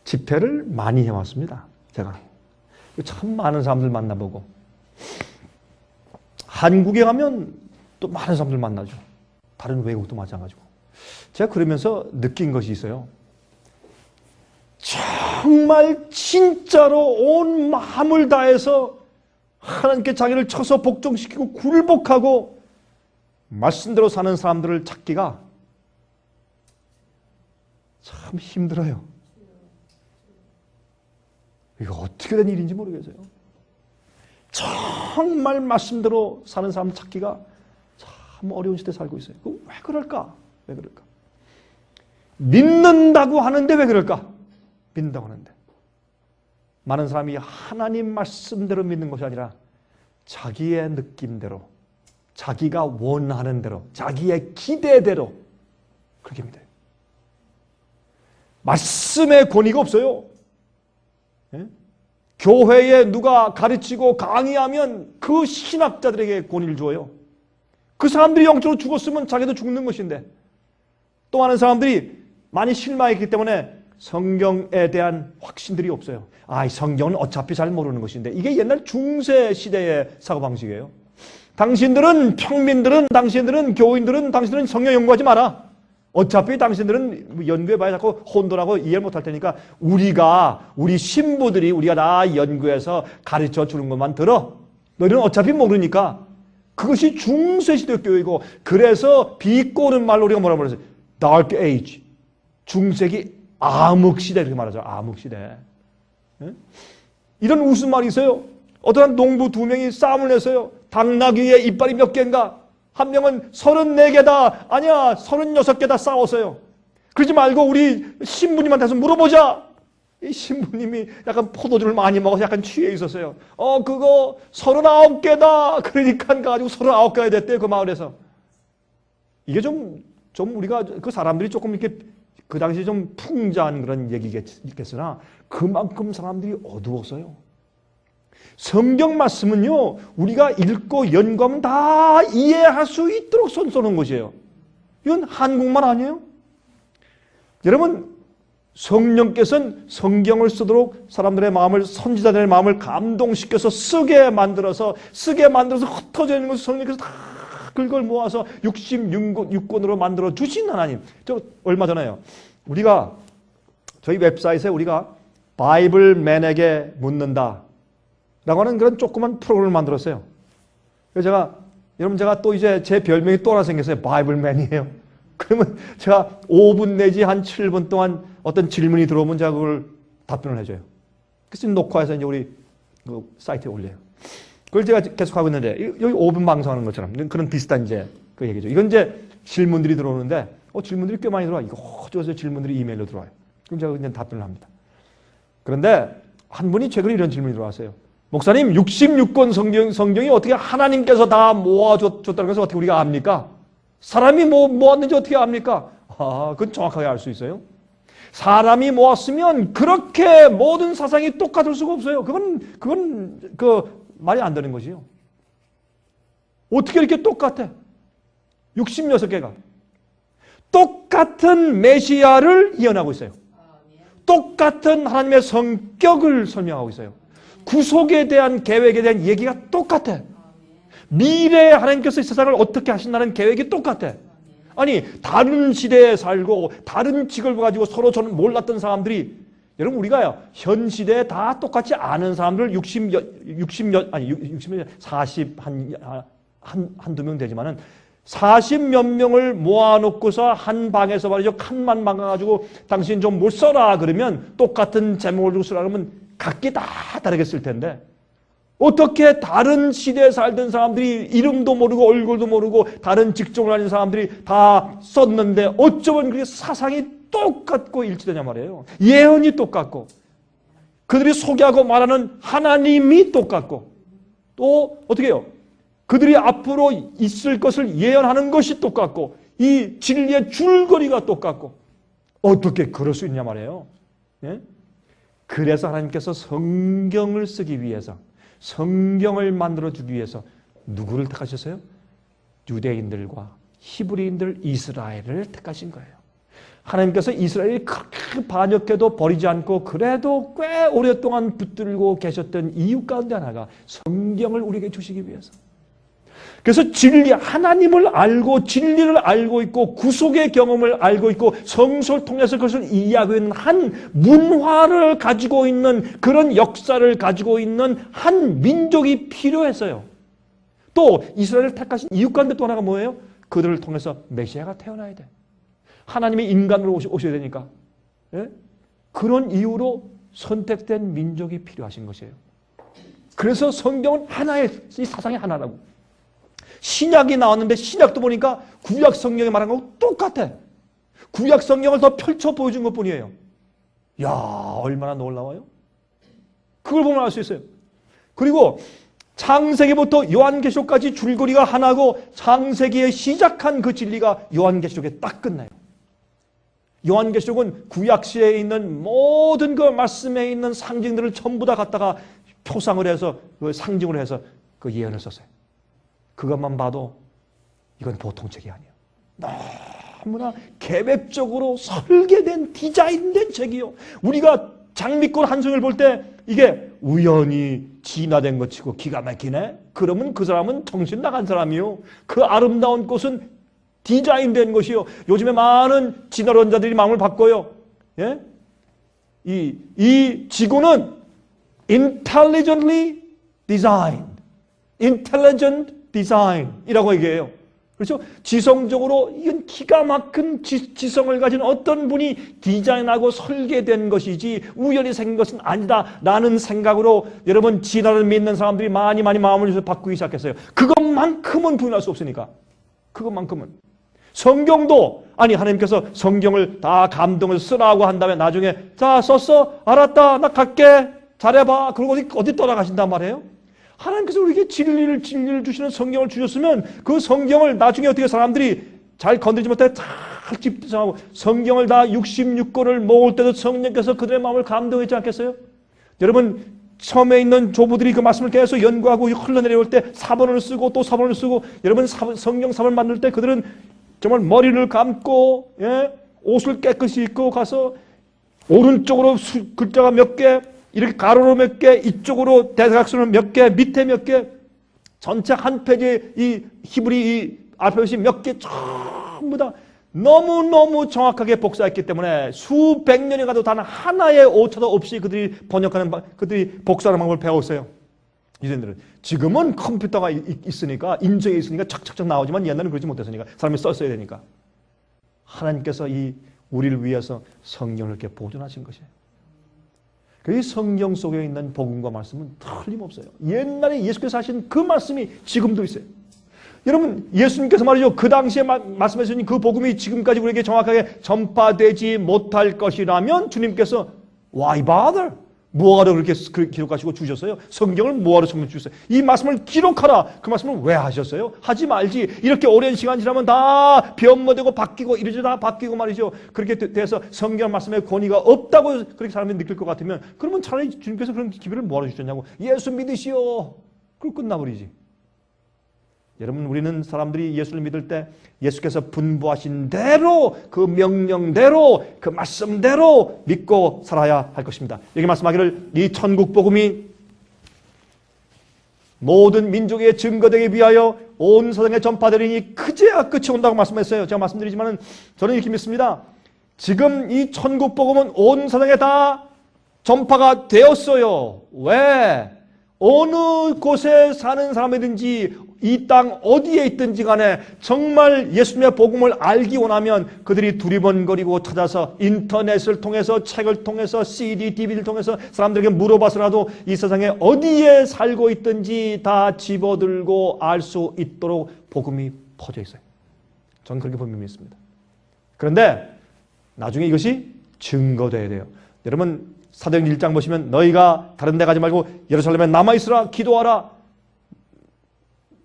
집회를 많이 해왔습니다. 제가 참 많은 사람들 만나보고 한국에 가면 또 많은 사람들 만나죠. 다른 외국도 마찬가지고. 제가 그러면서 느낀 것이 있어요. 정말 진짜로 온 마음을 다해서 하나님께 자기를 쳐서 복종시키고 굴복하고 말씀대로 사는 사람들을 찾기가 참 힘들어요. 이거 어떻게 된 일인지 모르겠어요. 정말 말씀대로 사는 사람 찾기가 참 어려운 시대에 살고 있어요. 왜 그럴까? 왜 그럴까? 믿는다고 하는데 왜 그럴까? 믿는다고 하는데. 많은 사람이 하나님 말씀대로 믿는 것이 아니라 자기의 느낌대로, 자기가 원하는 대로, 자기의 기대대로 그렇게 믿어요. 말씀의 권위가 없어요. 예? 교회에 누가 가르치고 강의하면 그 신학자들에게 권위를 줘요. 그 사람들이 영적으로 죽었으면 자기도 죽는 것인데, 또 많은 사람들이 많이 실망했기 때문에 성경에 대한 확신들이 없어요. 이 성경은 어차피 잘 모르는 것인데. 이게 옛날 중세 시대의 사고방식이에요. 당신들은 평민들은, 당신들은 교인들은, 당신들은 성경 연구하지 마라. 어차피 당신들은 연구해봐야 자꾸 혼돈하고 이해를 못할 테니까 우리 신부들이 우리가 다 연구해서 가르쳐 주는 것만 들어. 너희는 어차피 모르니까. 그것이 중세시대 교육이고, 그래서 비꼬는 말로 우리가 뭐라고 그랬어요? Dark Age. 중세기 암흑시대 이렇게 말하죠. 암흑시대. 네? 이런 웃음말이 있어요. 어떤 농부 2명이 싸움을 냈어요. 당나귀의 이빨이 몇 개인가? 한 명은 34개다. 아니야, 36개다 싸웠어요. 그러지 말고 우리 신부님한테서 물어보자. 이 신부님이 약간 포도주를 많이 먹어서 약간 취해 있었어요. 그거 39개다. 그러니까 가지고 39개가 됐대요. 그 마을에서. 이게 좀 우리가 그 사람들이 조금 이렇게 그 당시 좀 풍자한 그런 얘기겠으나 그만큼 사람들이 어두웠어요. 성경 말씀은요, 우리가 읽고 연구하면 다 이해할 수 있도록 써놓은 것이에요. 이건 한국말 아니에요? 여러분, 성령께서는 성경을 쓰도록 사람들의 마음을, 선지자들의 마음을 감동시켜서 쓰게 만들어서 흩어져 있는 것을 성령께서 다 그걸 모아서 66권으로 만들어 주신 하나님. 얼마 전에요, 우리가 저희 웹사이트에 우리가 바이블맨에게 묻는다 라고 하는 그런 조그만 프로그램을 만들었어요. 그래서 제가 또 이제 제 별명이 또 하나 생겼어요. 바이블맨이에요. 그러면 제가 5분 내지 한 7분 동안 어떤 질문이 들어오면 제가 그걸 답변을 해줘요. 그래서 녹화해서 이제 우리 그 사이트에 올려요. 그걸 제가 계속 하고 있는데, 여기 5분 방송하는 것처럼 그런 비슷한 이제 그 얘기죠. 이건 이제 질문들이 들어오는데, 질문들이 꽤 많이 들어와요. 이거 어쩌서 질문들이 이메일로 들어와요. 그럼 제가 그냥 답변을 합니다. 그런데 한 분이 최근에 이런 질문이 들어왔어요. 목사님, 66권 성경이 어떻게 하나님께서 다 모아줬다는 것을 어떻게 우리가 압니까? 사람이 모았는지 어떻게 압니까? 그건 정확하게 알 수 있어요. 사람이 모았으면 그렇게 모든 사상이 똑같을 수가 없어요. 그건 말이 안 되는 것이요. 어떻게 이렇게 똑같아? 66개가. 똑같은 메시아를 예언하고 있어요. 똑같은 하나님의 성격을 설명하고 있어요. 구속에 대한 계획에 대한 얘기가 똑같아. 미래에 하나님께서 이 세상을 어떻게 하신다는 계획이 똑같아. 아니, 다른 시대에 살고 다른 직업을 가지고 서로 저는 몰랐던 사람들이, 여러분, 우리가요, 현 시대에 다 똑같이 아는 사람들 40 한두 명 되지만은 40몇 명을 모아놓고서 한 방에서 말이죠, 칸만 막아가지고 당신 좀 뭘 써라 그러면 똑같은 제목을 두고 쓰라 그러면 각기 다 다르게 쓸 텐데, 어떻게 다른 시대에 살던 사람들이 이름도 모르고 얼굴도 모르고 다른 직종을 가진 사람들이 다 썼는데 어쩌면 그게 사상이 똑같고 일치되냐 말이에요. 예언이 똑같고 그들이 소개하고 말하는 하나님이 똑같고 또 어떻게 해요? 그들이 앞으로 있을 것을 예언하는 것이 똑같고 이 진리의 줄거리가 똑같고 어떻게 그럴 수 있냐 말이에요. 예? 그래서 하나님께서 성경을 쓰기 위해서, 성경을 만들어주기 위해서 누구를 택하셨어요? 유대인들과 히브리인들, 이스라엘을 택하신 거예요. 하나님께서 이스라엘이 그렇게 반역해도 버리지 않고 그래도 꽤 오랫동안 붙들고 계셨던 이유 가운데 하나가 성경을 우리에게 주시기 위해서. 그래서 진리, 하나님을 알고 진리를 알고 있고 구속의 경험을 알고 있고 성서를 통해서 그것을 이해하고 있는 한 문화를 가지고 있는, 그런 역사를 가지고 있는 한 민족이 필요했어요. 또 이스라엘을 택하신 이유 가운데 또 하나가 뭐예요? 그들을 통해서 메시아가 태어나야 돼. 하나님이 인간으로 오셔야 되니까. 예? 그런 이유로 선택된 민족이 필요하신 것이에요. 그래서 성경은 하나의, 이 사상이 하나라고. 신약이 나왔는데 신약도 보니까 구약 성경에 말한 거하고 똑같아. 구약 성경을 더 펼쳐 보여준 것뿐이에요. 야, 얼마나 놀라워요? 그걸 보면 알 수 있어요. 그리고 창세기부터 요한계시록까지 줄거리가 하나고 창세기에 시작한 그 진리가 요한계시록에 딱 끝나요. 요한계시록은 구약시에 있는 모든 그 말씀에 있는 상징들을 전부 다 갖다가 표상을 해서, 그 상징으로 해서 그 예언을 썼어요. 그것만 봐도 이건 보통 책이 아니에요. 너무나 계획적으로 설계된, 디자인된 책이요. 우리가 장미꽃 한 송이를 볼 때 이게 우연히 진화된 것이고 기가 막히네? 그러면 그 사람은 정신 나간 사람이요. 그 아름다운 꽃은 디자인된 것이요. 요즘에 많은 진화론자들이 마음을 바꿔요. 예? 이 지구는 intelligently designed, intelligent design이라고 얘기해요. 그렇죠? 지성적으로 이건 기가 막힌 지성을 가진 어떤 분이 디자인하고 설계된 것이지 우연히 생긴 것은 아니다 라는 생각으로 여러분 진화를 믿는 사람들이 많이 마음을 바꾸기 시작했어요. 그것만큼은 부인할 수 없으니까. 그것만큼은. 성경도, 아니 하나님께서 성경을 다 감동을 쓰라고 한 다음에 나중에 자 썼어? 알았다 나 갈게 잘해봐 그러고 어디 떠나가신단 말이에요. 하나님께서 우리에게 진리를 주시는 성경을 주셨으면 그 성경을 나중에 어떻게 사람들이 잘 건드리지 못해 잘 집중하고 성경을 다 66권을 모을 때도 성령께서 그들의 마음을 감동했지 않겠어요? 여러분 처음에 있는 조부들이 그 말씀을 계속 연구하고 흘러내려올 때 사본을 쓰고 또 사본을 쓰고, 여러분 성경 사본 만들 때 그들은 정말 머리를 감고 옷을 깨끗이 입고 가서 오른쪽으로 글자가 몇 개, 이렇게 가로로 몇 개, 이쪽으로 대각선으로 몇 개, 밑에 몇 개, 전체 한 페이지에 이 히브리 이 알파벳이 몇 개 전부 다 너무너무 정확하게 복사했기 때문에 수백 년이 가도 단 하나의 오차도 없이 그들이 번역하는, 그들이 복사하는 방법을 배웠어요. 이들은 지금은 컴퓨터가 있으니까, 인정이 있으니까 착착착 나오지만 옛날에는 그러지 못했으니까 사람이 썼어야 되니까 하나님께서 우리를 위해서 성경을 이렇게 보존하신 것이에요. 그 성경 속에 있는 복음과 말씀은 틀림없어요. 옛날에 예수께서 하신 그 말씀이 지금도 있어요. 여러분 예수님께서 말이죠, 그 당시에 말씀해 주신 그 복음이 지금까지 우리에게 정확하게 전파되지 못할 것이라면 주님께서 Why bother? 뭐하러 그렇게 기록하시고 주셨어요? 성경을 뭐하러 성경 주셨어요? 이 말씀을 기록하라. 그 말씀을 왜 하셨어요? 하지 말지. 이렇게 오랜 시간 지나면 다 변모되고 바뀌고 이러지, 다 바뀌고 말이죠. 그렇게 돼서 성경 말씀의 권위가 없다고 그렇게 사람이 느낄 것 같으면, 그러면 차라리 주님께서 그런 기회를 뭐하러 주셨냐고. 예수 믿으시오. 그걸 끝나버리지. 여러분, 우리는 사람들이 예수를 믿을 때 예수께서 분부하신 대로, 그 명령대로, 그 말씀대로 믿고 살아야 할 것입니다. 여기 말씀하기를 이 천국 복음이 모든 민족에 증거되기 위하여 온 세상에 전파되리니 그제야 끝이 온다고 말씀했어요. 제가 말씀드리지만 저는 이렇게 믿습니다. 지금 이 천국 복음은 온 세상에 다 전파가 되었어요. 왜? 어느 곳에 사는 사람이든지 이 땅 어디에 있든지 간에 정말 예수님의 복음을 알기 원하면 그들이 두리번거리고 찾아서 인터넷을 통해서, 책을 통해서, CD, DVD를 통해서 사람들에게 물어봐서라도 이 세상에 어디에 살고 있든지 다 집어들고 알 수 있도록 복음이 퍼져 있어요. 저는 그렇게 분명히 믿습니다. 그런데 나중에 이것이 증거되어야 돼요. 여러분, 사도행전 1장 보시면 너희가 다른 데 가지 말고 예루살렘에 남아있으라, 기도하라.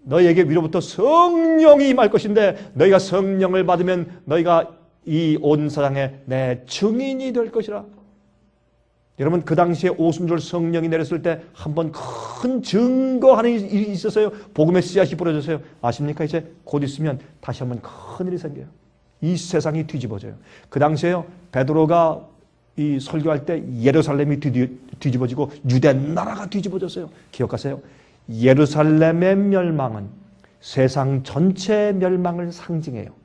너희에게 위로부터 성령이 임할 것인데 너희가 성령을 받으면 너희가 이 온 세상에 내 증인이 될 것이라. 여러분, 그 당시에 오순절 성령이 내렸을 때 한 번 큰 증거하는 일이 있었어요. 복음의 씨앗이 뿌려졌어요. 아십니까? 이제 곧 있으면 다시 한번 큰 일이 생겨요. 이 세상이 뒤집어져요. 그 당시에요, 베드로가 이 설교할 때 예루살렘이 뒤집어지고 유대 나라가 뒤집어졌어요. 기억하세요? 예루살렘의 멸망은 세상 전체의 멸망을 상징해요.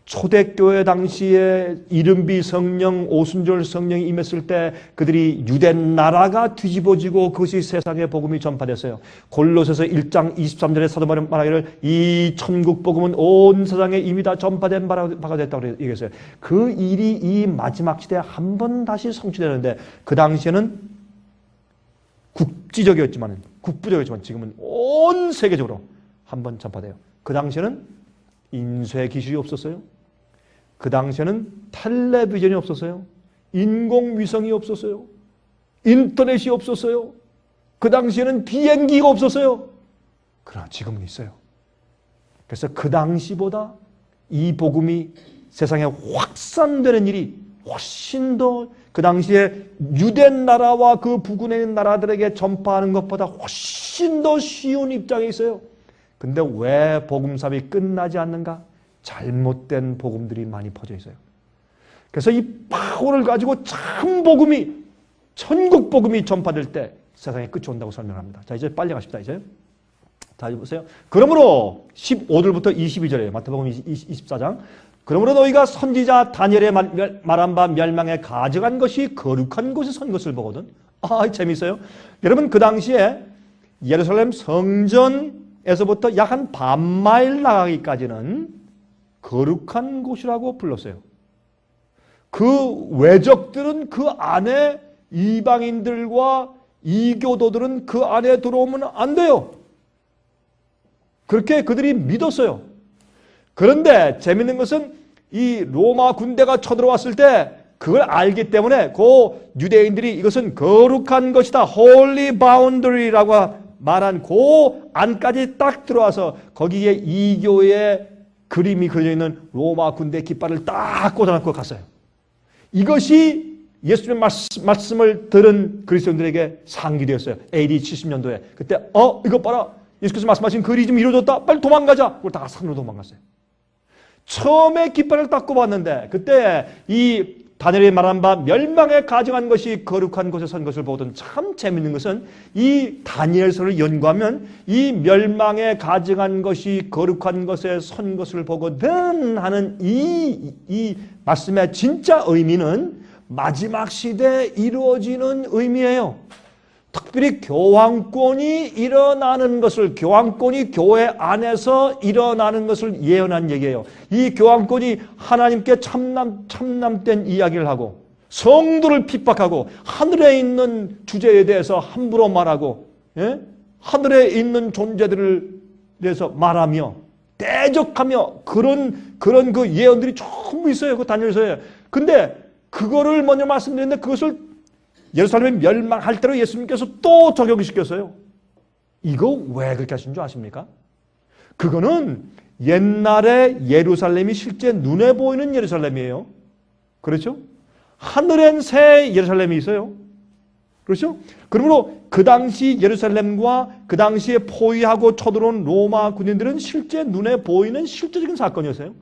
초대교회 당시에 이른비 성령, 오순절 성령이 임했을 때 그들이 유대 나라가 뒤집어지고 그것이 세상의 복음이 전파됐어요. 골로새서 1장 23절에 사도 바울은 말하기를 이 천국 복음은 온 세상에 이미 다 전파된 바가 됐다고 얘기했어요. 그 일이 이 마지막 시대에 한 번 다시 성취되는데 그 당시에는 국부적이었지만 지금은 온 세계적으로 한 번 전파돼요. 그 당시에는 인쇄 기술이 없었어요. 그 당시에는 텔레비전이 없었어요. 인공위성이 없었어요. 인터넷이 없었어요. 그 당시에는 비행기가 없었어요. 그러나 지금은 있어요. 그래서 그 당시보다 이 복음이 세상에 확산되는 일이 훨씬 더 그 당시에 유대 나라와 그 부근에 있는 나라들에게 전파하는 것보다 훨씬 더 쉬운 입장에 있어요. 근데 왜 복음사업이 끝나지 않는가? 잘못된 복음들이 많이 퍼져 있어요. 그래서 이 파워를 가지고 참 복음이, 천국 복음이 전파될 때 세상에 끝이 온다고 설명합니다. 자, 이제 빨리 가십시다. 이제. 자, 이제 보세요. 그러므로 15절부터 22절이에요. 마태복음 24장. 그러므로 너희가 선지자 다니엘의 말한 바 멸망에 가져간 것이 거룩한 곳에 선 것을 보거든. 아, 재밌어요. 여러분, 그 당시에 예루살렘 성전에서부터 약 한 반마일 나가기까지는 거룩한 곳이라고 불렀어요. 그 외적들은 그 안에, 이방인들과 이교도들은 그 안에 들어오면 안 돼요. 그렇게 그들이 믿었어요. 그런데 재밌는 것은 이 로마 군대가 쳐들어왔을 때 그걸 알기 때문에 그 유대인들이 이것은 거룩한 것이다, holy boundary라고 말한 그 안까지 딱 들어와서 거기에 이교의 그림이 그려져 있는 로마 군대 깃발을 딱 꽂아놓고 갔어요. 이것이 예수님의 말씀을 들은 그리스도인들에게 상기되었어요. AD 70년도에. 그때 이거 봐라, 예수께서 말씀하신 그 일이 좀 이루어졌다, 빨리 도망가자. 그걸 다 산으로 도망갔어요. 처음에 깃발을 딱 꼽았는데 그때 이 다니엘이 말한 바 멸망에 가져간 것이 거룩한 곳에 선 것을 보거든. 참 재밌는 것은 이 다니엘서를 연구하면 이 멸망에 가져간 것이 거룩한 것에 선 것을 보거든 하는 이 말씀의 진짜 의미는 마지막 시대에 이루어지는 의미예요. 특별히 교황권이 일어나는 것을, 교황권이 교회 안에서 일어나는 것을 예언한 얘기예요. 이 교황권이 하나님께 참남된 이야기를 하고 성도를 핍박하고 하늘에 있는 주제에 대해서 함부로 말하고, 예? 하늘에 있는 존재들을 대해서 말하며 대적하며 그런 그 예언들이 전부 있어요. 그 다니엘서에. 근데 그거를 먼저 말씀드렸는데 그것을 예루살렘이 멸망할 때로 예수님께서 또 적용시켰어요. 이거 왜 그렇게 하신 줄 아십니까? 그거는 옛날에 예루살렘이 실제 눈에 보이는 예루살렘이에요. 그렇죠? 하늘엔 새 예루살렘이 있어요. 그렇죠? 그러므로 그 당시 예루살렘과 그 당시에 포위하고 쳐들어온 로마 군인들은 실제 눈에 보이는 실제적인 사건이었어요.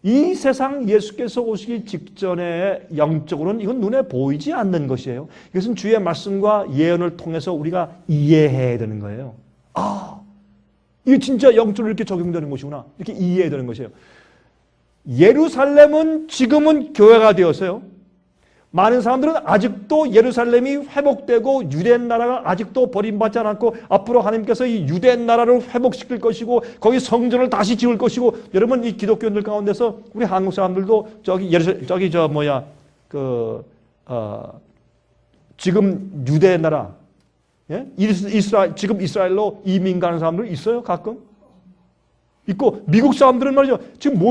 이 세상 예수께서 오시기 직전에 영적으로는 이건 눈에 보이지 않는 것이에요. 이것은 주의 말씀과 예언을 통해서 우리가 이해해야 되는 거예요. 아, 이게 진짜 영적으로 이렇게 적용되는 것이구나. 이렇게 이해해야 되는 것이에요. 예루살렘은 지금은 교회가 되었어요. 많은 사람들은 아직도 예루살렘이 회복되고 유대 나라가 아직도 버림받지 않았고 앞으로 하나님께서 이 유대 나라를 회복시킬 것이고 거기 성전을 다시 지을 것이고, 여러분 이 기독교인들 가운데서 우리 한국 사람들도 지금 유대 나라, 예? 지금 이스라엘로 이민 가는 사람들 있어요? 가끔? 있고, 미국 사람들은 말이죠. 지금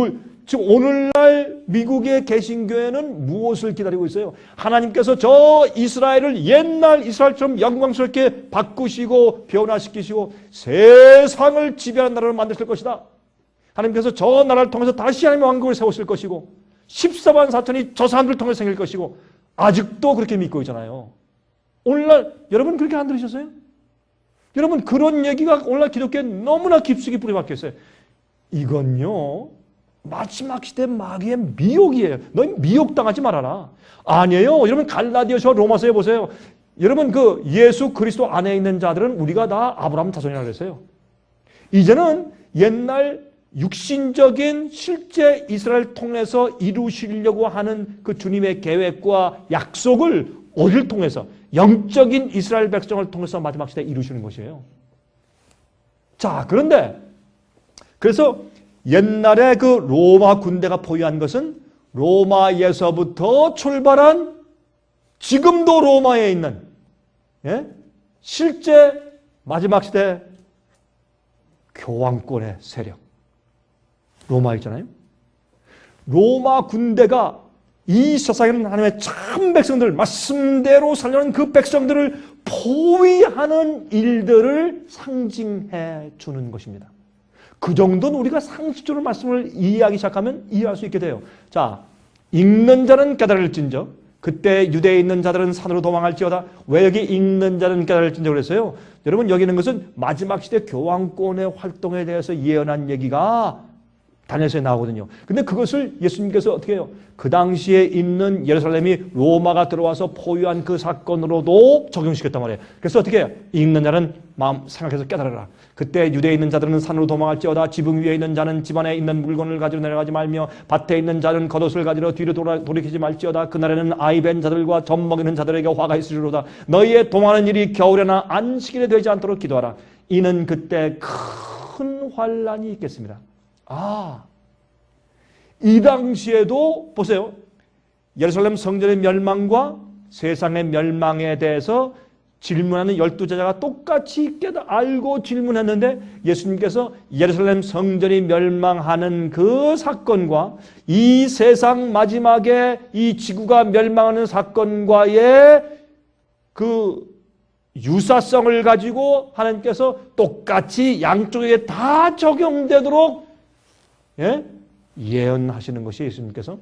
오늘날 미국의 개신교회는 무엇을 기다리고 있어요? 하나님께서 저 이스라엘을 옛날 이스라엘처럼 영광스럽게 바꾸시고 변화시키시고 세상을 지배하는 나라를 만드실 것이다. 하나님께서 저 나라를 통해서 다시 하나님의 왕국을 세우실 것이고 14만 4천이 저 사람들을 통해서 생길 것이고, 아직도 그렇게 믿고 있잖아요. 오늘날 여러분 그렇게 안 들으셨어요? 여러분 그런 얘기가 오늘날 기독교에 너무나 깊숙이 뿌리박혀 있어요. 이건요 마지막 시대 마귀의 미혹이에요. 너희 미혹당하지 말아라. 아니에요. 여러분 갈라디아서 로마서에 보세요. 여러분 그 예수 그리스도 안에 있는 자들은 우리가 다 아브라함 자손이라고 그랬어요. 이제는 옛날 육신적인 실제 이스라엘 통해서 이루시려고 하는 그 주님의 계획과 약속을 어디를 통해서, 영적인 이스라엘 백성을 통해서 마지막 시대에 이루시는 것이에요. 자, 그래서 옛날에 그 로마 군대가 포위한 것은 로마에서부터 출발한 지금도 로마에 있는, 예? 실제 마지막 시대 교황권의 세력, 로마 있잖아요. 로마 군대가 이 세상에 있는 하나님의 참 백성들, 말씀대로 살려는 그 백성들을 포위하는 일들을 상징해 주는 것입니다. 그 정도는 우리가 상식적으로 말씀을 이해하기 시작하면 이해할 수 있게 돼요. 자, 읽는 자는 깨달을진저. 그때 유대에 있는 자들은 산으로 도망할지어다. 왜 여기 읽는 자는 깨달을진저 그랬어요? 여러분 여기 있는 것은 마지막 시대 교황권의 활동에 대해서 예언한 얘기가 다니엘서에 나오거든요. 근데 그것을 예수님께서 어떻게 해요? 그 당시에 있는 예루살렘이 로마가 들어와서 포위한 그 사건으로도 적용시켰단 말이에요. 그래서 어떻게 해요? 읽는 자는 마음 생각해서 깨달아라. 그때 유대에 있는 자들은 산으로 도망할지어다. 지붕 위에 있는 자는 집 안에 있는 물건을 가지러 내려가지 말며 밭에 있는 자는 겉옷을 가지러 뒤로 돌이키지 말지어다. 그날에는 아이 벤 자들과 젖 먹이는 자들에게 화가 있으리로다. 너희의 도망하는 일이 겨울에나 안식일에 되지 않도록 기도하라. 이는 그때 큰 환란이 있겠습니다. 아, 이 당시에도 보세요. 예루살렘 성전의 멸망과 세상의 멸망에 대해서 질문하는 12제자가 똑같이 알고 질문했는데 예수님께서 예루살렘 성전이 멸망하는 그 사건과 이 세상 마지막에 이 지구가 멸망하는 사건과의 그 유사성을 가지고 하나님께서 똑같이 양쪽에 다 적용되도록 예언하시는 것이 예수님께서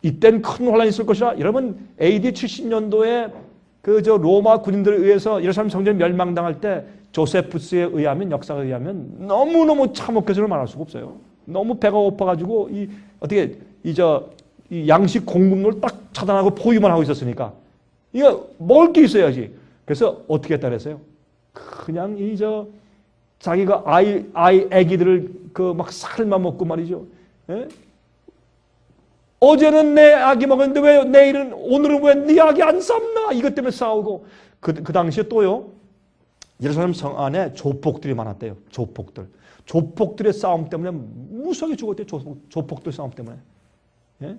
이땐 큰 환란이 있을 것이라. 여러분 AD 70년도에 로마 군인들에 의해서 예루살렘 성전이 멸망당할 때 조세푸스에 의하면, 역사에 의하면 너무너무 참혹해서는 말할 수가 없어요. 너무 배가 고파가지고 이 양식 공급로를 딱 차단하고 포위만 하고 있었으니까 이거 먹을 게 있어야지. 그래서 어떻게 했다 그랬어요? 그냥 자기가 애기들을 막 살만 먹고 말이죠. 예? 어제는 내 아기 먹었는데 왜 오늘은 왜 네 아기 안 삶나? 이것 때문에 싸우고. 그 당시에 또요, 예루살렘 성 안에 조폭들이 많았대요. 조폭들의 싸움 때문에 무수하게 죽었대요. 조폭들 싸움 때문에. 예?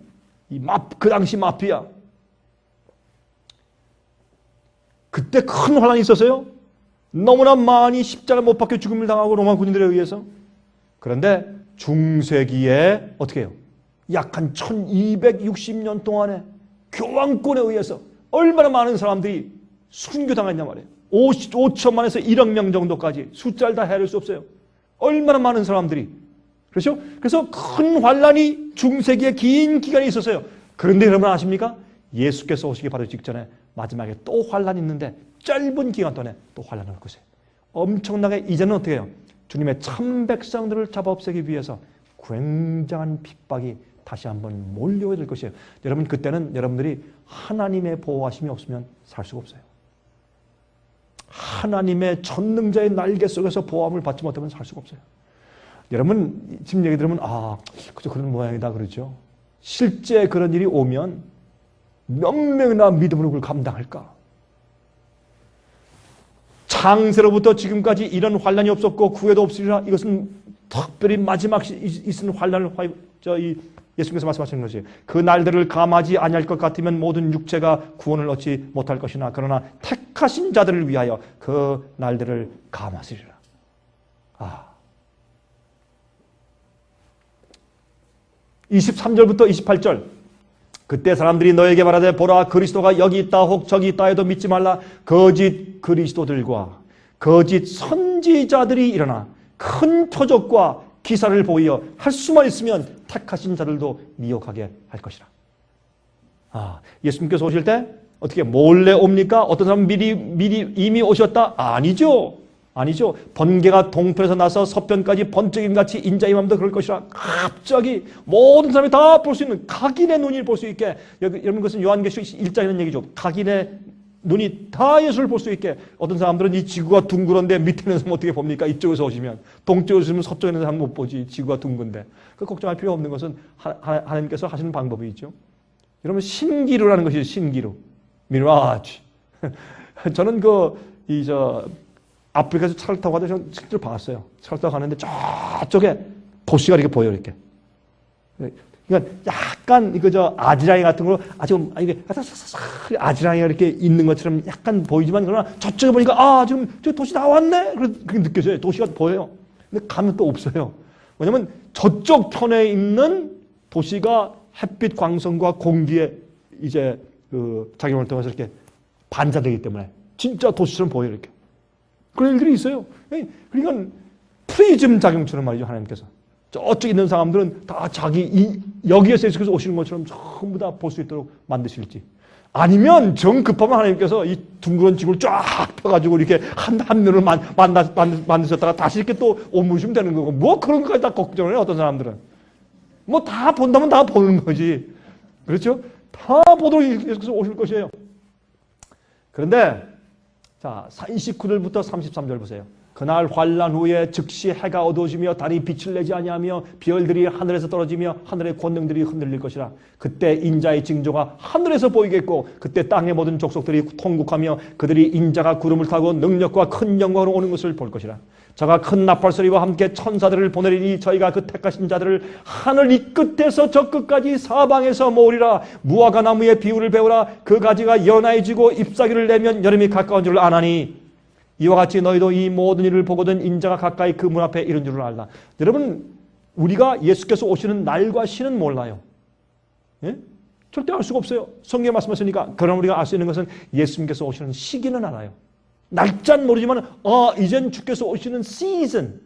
그 당시 마피아. 그때 큰 환란이 있었어요. 너무나 많이 십자가 못 박혀 죽음을 당하고 로마 군인들에 의해서. 그런데 중세기에 어떻게 해요? 약 한 1260년 동안에 교황권에 의해서 얼마나 많은 사람들이 순교당했냐 말이에요. 5천만에서 1억 명 정도까지, 숫자를 다 헤아릴 수 없어요. 얼마나 많은 사람들이. 그렇죠? 그래서 큰 환란이 중세기에 긴 기간이 있었어요. 그런데 여러분 아십니까? 예수께서 오시기 바로 직전에 마지막에 또 환란이 있는데 짧은 기간 동안에 또 환란을 올 것이에요. 엄청나게 이제는 어떻게 해요? 주님의 참 백성들을 잡아 없애기 위해서 굉장한 핍박이 다시 한번 몰려오게 될 것이에요. 여러분, 그때는 여러분들이 하나님의 보호하심이 없으면 살 수가 없어요. 하나님의 전능자의 날개 속에서 보호함을 받지 못하면 살 수가 없어요. 여러분, 지금 얘기 들으면 그저 그런 모양이다 그러죠. 실제 그런 일이 오면 몇 명이나 믿음으로 그걸 감당할까? 창세로부터 지금까지 이런 환란이 없었고 구애도 없으리라. 이것은 특별히 마지막 있은 환란을 예수님께서 말씀하시는 것이에요. 그 날들을 감하지 아니할 것 같으면 모든 육체가 구원을 얻지 못할 것이나 그러나 택하신 자들을 위하여 그 날들을 감하시리라. 23절부터 28절. 그때 사람들이 너에게 말하되 보라 그리스도가 여기 있다 혹 저기 있다 해도 믿지 말라. 거짓 그리스도들과 거짓 선지자들이 일어나 큰 표적과 기사를 보이어 할 수만 있으면 택하신 자들도 미혹하게 할 것이라. 예수님께서 오실 때 어떻게 몰래 옵니까? 어떤 사람은 미리 이미 오셨다? 아니죠. 번개가 동편에서 나서 서편까지 번쩍임같이 인자의 맘도 그럴 것이라. 갑자기 모든 사람이 다 볼 수 있는 각인의 눈이 볼 수 있게. 여러분, 그것은 요한계시록 1장에 있는 얘기죠. 각인의 눈이 다 예수를 볼 수 있게. 어떤 사람들은 이 지구가 둥그런데 밑에 있는 사람 어떻게 봅니까? 이쪽에서 오시면. 동쪽에서 오시면 서쪽에 있는 사람 못 보지. 지구가 둥근데. 그 걱정할 필요 없는 것은 하나님께서 하시는 방법이 있죠. 여러분, 신기루라는 것이 신기루. 미라지. 저는 아프리카에서 차를 타고 가다 저는 실제로 봤어요. 차를 타고 가는데 저쪽에 도시가 이렇게 보여요, 이렇게. 그러니까 약간 아지랑이 같은 걸로 아주 이게 아지랑이가 이렇게 있는 것처럼 약간 보이지만 그러나 저쪽에 보니까 지금 저 도시 나왔네. 그렇게 느껴져요. 도시가 보여요. 근데 가면 또 없어요. 왜냐면 저쪽 편에 있는 도시가 햇빛 광선과 공기에 이제 작용을 통해서 이렇게 반사되기 때문에 진짜 도시처럼 보여요, 이렇게. 그런 일들이 있어요. 그러니까 프리즘 작용처럼 말이죠, 하나님께서. 저쪽에 있는 사람들은 다 여기에서 예수께서 오시는 것처럼 전부 다 볼 수 있도록 만드실지. 아니면 정 급하면 하나님께서 이 둥그런 지구를 쫙 펴가지고 이렇게 한 면을 만드셨다가 다시 이렇게 또 옮으시면 되는 거고. 뭐 그런 것까지 다 걱정을 해요, 어떤 사람들은. 뭐 다 본다면 다 보는 거지. 그렇죠? 다 보도록 예수께서 오실 것이에요. 그런데 자, 29절부터 33절 보세요. 그날 환란 후에 즉시 해가 어두워지며 달이 빛을 내지 아니하며 별들이 하늘에서 떨어지며 하늘의 권능들이 흔들릴 것이라. 그때 인자의 징조가 하늘에서 보이겠고 그때 땅의 모든 족속들이 통곡하며 그들이 인자가 구름을 타고 능력과 큰 영광으로 오는 것을 볼 것이라. 저가 큰 나팔소리와 함께 천사들을 보내리니 저희가 그 택하신 자들을 하늘 이 끝에서 저 끝까지 사방에서 모으리라. 무화과 나무의 비유를 배우라. 그 가지가 연하해지고 잎사귀를 내면 여름이 가까운 줄을 아나니 이와 같이 너희도 이 모든 일을 보거든 인자가 가까이 그 문 앞에 이른 줄을 알라. 여러분, 우리가 예수께서 오시는 날과 시는 몰라요. 예? 절대 알 수가 없어요. 성경에 말씀하시니까. 그럼 우리가 알 수 있는 것은 예수님께서 오시는 시기는 알아요. 날짜는 모르지만 이젠 주께서 오시는 시즌,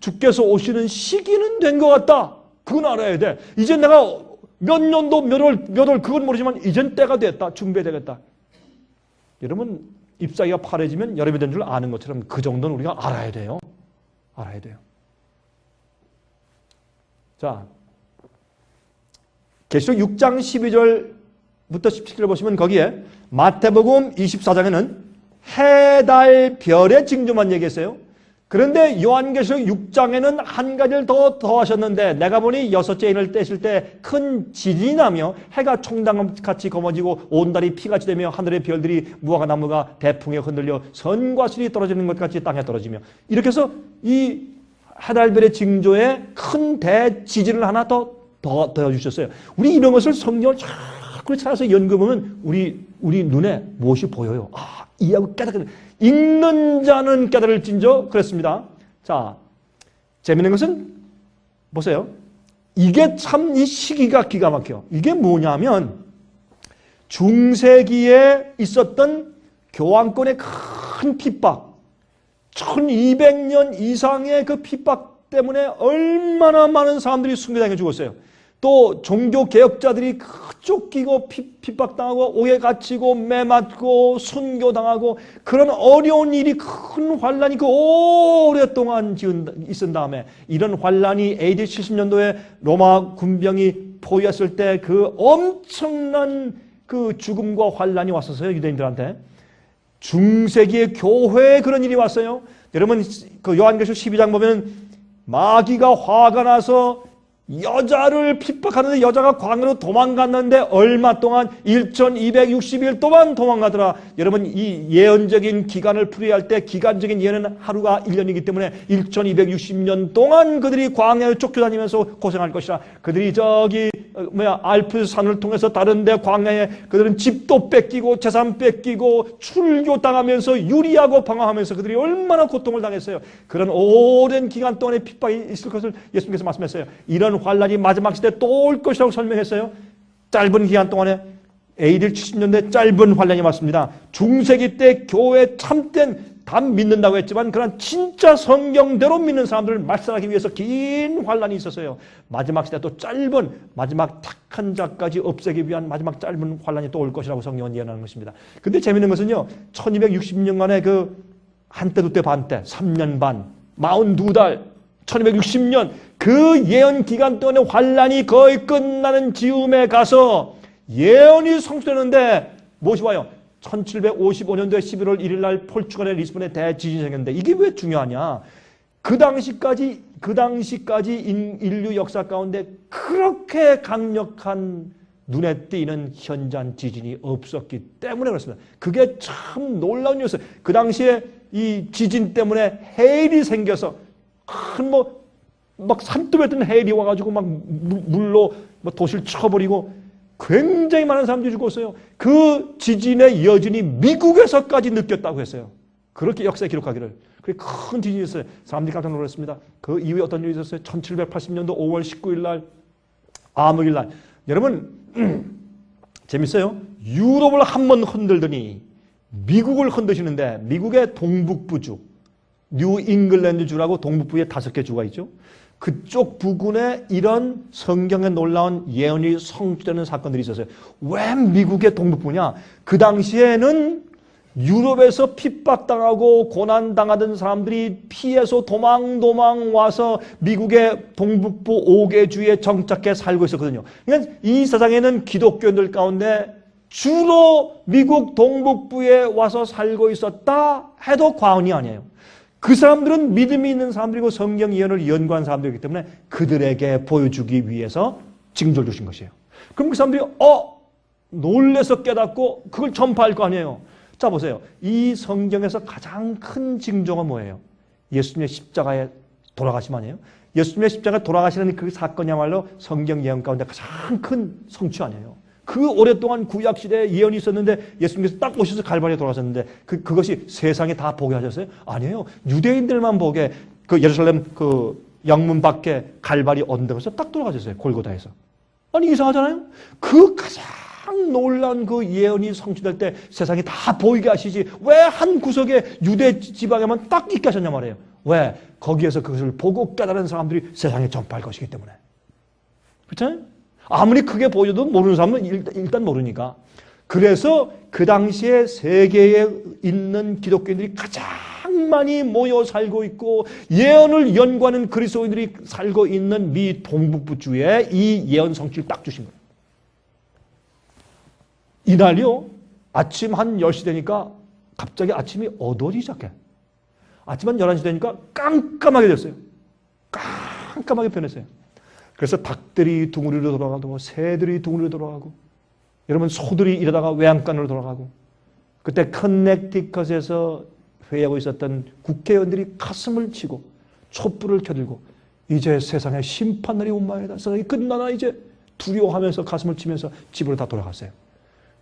주께서 오시는 시기는 된 것 같다. 그건 알아야 돼. 이제 내가 몇 년도 몇 월 그건 모르지만 이젠 때가 됐다. 준비되겠다. 여러분, 잎사귀가 파래지면 여름이 된 줄 아는 것처럼 그 정도는 우리가 알아야 돼요. 알아야 돼요. 자, 계시록 6장 12절부터 17절 보시면 거기에 마태복음 24장에는 해, 달, 별의 징조만 얘기했어요. 그런데 요한계시록 6장에는 한 가지를 더 하셨는데 내가 보니 6째 인을 떼실 때 큰 지진이 나며 해가 총당같이 검어지고 온 달이 피같이 되며 하늘의 별들이 무화과 나무가 대풍에 흔들려 선과 실이 떨어지는 것 같이 땅에 떨어지며 이렇게 해서 이 해달별의 징조에 큰 대지진을 하나 더 주셨어요. 우리 이런 것을 성경을 자꾸 찾아서 연구해보면 우리 눈에 무엇이 보여요. 이해하고 깨닫게 읽는 자는 깨달을진저 그랬습니다. 자, 재미있는 것은 보세요. 이게 참 이 시기가 기가 막혀. 이게 뭐냐면 중세기에 있었던 교황권의 큰 핍박, 1200년 이상의 그 핍박 때문에 얼마나 많은 사람들이 숭배당해 죽었어요. 또 종교개혁자들이 쫓기고 핍박당하고 옥에 갇히고 매맞고 순교당하고 그런 어려운 일이 큰 환란이 그 오랫동안 있은 다음에 이런 환란이 AD 70년도에 로마 군병이 포위했을 때 그 엄청난 그 죽음과 환란이 왔었어요. 유대인들한테. 중세기의 교회에 그런 일이 왔어요. 여러분 그 요한계시록 12장 보면 마귀가 화가 나서 여자를 핍박하는데 여자가 광야로 도망갔는데 얼마 동안 1260일 동안 도망가더라. 여러분 이 예언적인 기간을 풀이할 때 기간적인 예언은 하루가 1년이기 때문에 1260년 동안 그들이 광야에 쫓겨다니면서 고생할 것이라. 그들이 저기 알프스 산을 통해서 다른데 광야에 그들은 집도 뺏기고 재산 뺏기고 출교당하면서 유리하고 방황하면서 그들이 얼마나 고통을 당했어요. 그런 오랜 기간 동안의 핍박이 있을 것을 예수님께서 말씀했어요. 이런 환란이 마지막 시대에 또 올 것이라고 설명했어요. 짧은 기간 동안에 AD 70년대 짧은 환란이 왔습니다. 중세기 때 교회 참된 담 믿는다고 했지만 그런 진짜 성경대로 믿는 사람들을 말살하기 위해서 긴 환란이 있었어요. 마지막 시대 또 짧은 마지막 택한 자까지 없애기 위한 마지막 짧은 환란이 또 올 것이라고 성경은 예언하는 것입니다. 근데 재미있는 것은요. 1260년간의 그 한때 두때 반때 3년 반 42달 1260년 그 예언 기간 동안에 환란이 거의 끝나는 즈음에 가서 예언이 성취되는데 무엇이 와요? 1755년도에 11월 1일 날 포르투갈의 리스본에 대지진이 생겼는데 이게 왜 중요하냐? 그 당시까지 인류 역사 가운데 그렇게 강력한 눈에 띄는 현장 지진이 없었기 때문에 그렇습니다. 그게 참 놀라운 일이었어요. 그 당시에 이 지진 때문에 해일이 생겨서 큰 막 산더미에 뜬 해일이 와가지고 막 물로 도시를 쳐버리고 굉장히 많은 사람들이 죽었어요. 그 지진의 여진이 미국에서까지 느꼈다고 했어요. 그렇게 역사에 기록하기를. 그게 큰 지진이 있었어요. 사람들이 깜짝 놀랐습니다. 그 이후에 어떤 일이 있었어요? 1780년도 5월 19일 날 암흑일 날. 여러분 재밌어요. 유럽을 한번 흔들더니 미국을 흔드시는데 미국의 동북부주 뉴 잉글랜드주라고 동북부에 5개 주가 있죠. 그쪽 부근에 이런 성경에 놀라운 예언이 성취되는 사건들이 있었어요. 왜 미국의 동북부냐? 그 당시에는 유럽에서 핍박당하고 고난당하던 사람들이 피해서 도망 와서 미국의 동북부 5개 주에 정착해 살고 있었거든요. 그러니까 이 세상에는 기독교인들 가운데 주로 미국 동북부에 와서 살고 있었다 해도 과언이 아니에요. 그 사람들은 믿음이 있는 사람들이고 성경 예언을 연구한 사람들이기 때문에 그들에게 보여주기 위해서 징조를 주신 것이에요. 그럼 그 사람들이 놀래서 깨닫고 그걸 전파할 거 아니에요. 자 보세요. 이 성경에서 가장 큰 징조가 뭐예요? 예수님의 십자가에 돌아가심 아니에요? 예수님의 십자가에 돌아가시는 그 사건이야말로 성경 예언 가운데 가장 큰 성취 아니에요? 그 오랫동안 구약시대에 예언이 있었는데 예수님께서 딱 오셔서 갈바리에 돌아가셨는데 그것이 세상에 다 보게 하셨어요? 아니에요. 유대인들만 보게 그 예루살렘 그 영문 밖에 갈바리 언덕에서 딱 돌아가셨어요. 골고다에서. 아니 이상하잖아요? 그 가장 놀라운 그 예언이 성취될 때 세상에 다 보이게 하시지 왜 한 구석에 유대 지방에만 딱 있게 하셨냐 말이에요. 왜? 거기에서 그것을 보고 깨달은 사람들이 세상에 전파할 것이기 때문에. 그렇잖아요? 아무리 크게 보여도 모르는 사람은 일단 모르니까. 그래서 그 당시에 세계에 있는 기독교인들이 가장 많이 모여 살고 있고 예언을 연구하는 그리스도인들이 살고 있는 미 동북부주에 이 예언 성취를 딱 주신 거예요. 이날요 아침 한 10시 되니까 갑자기 아침이 어두워지기 시작해. 아침 한 11시 되니까 깜깜하게 됐어요. 깜깜하게 변했어요. 그래서 닭들이 둥으리로 돌아가고 새들이 둥으리로 돌아가고 여러분 소들이 이러다가 외양간으로 돌아가고 그때 커넥티컷에서 회의하고 있었던 국회의원들이 가슴을 치고 촛불을 켜들고 이제 세상에 심판날이 온 모양이다. 세상이 끝나나 이제 두려워하면서 가슴을 치면서 집으로 다 돌아갔어요.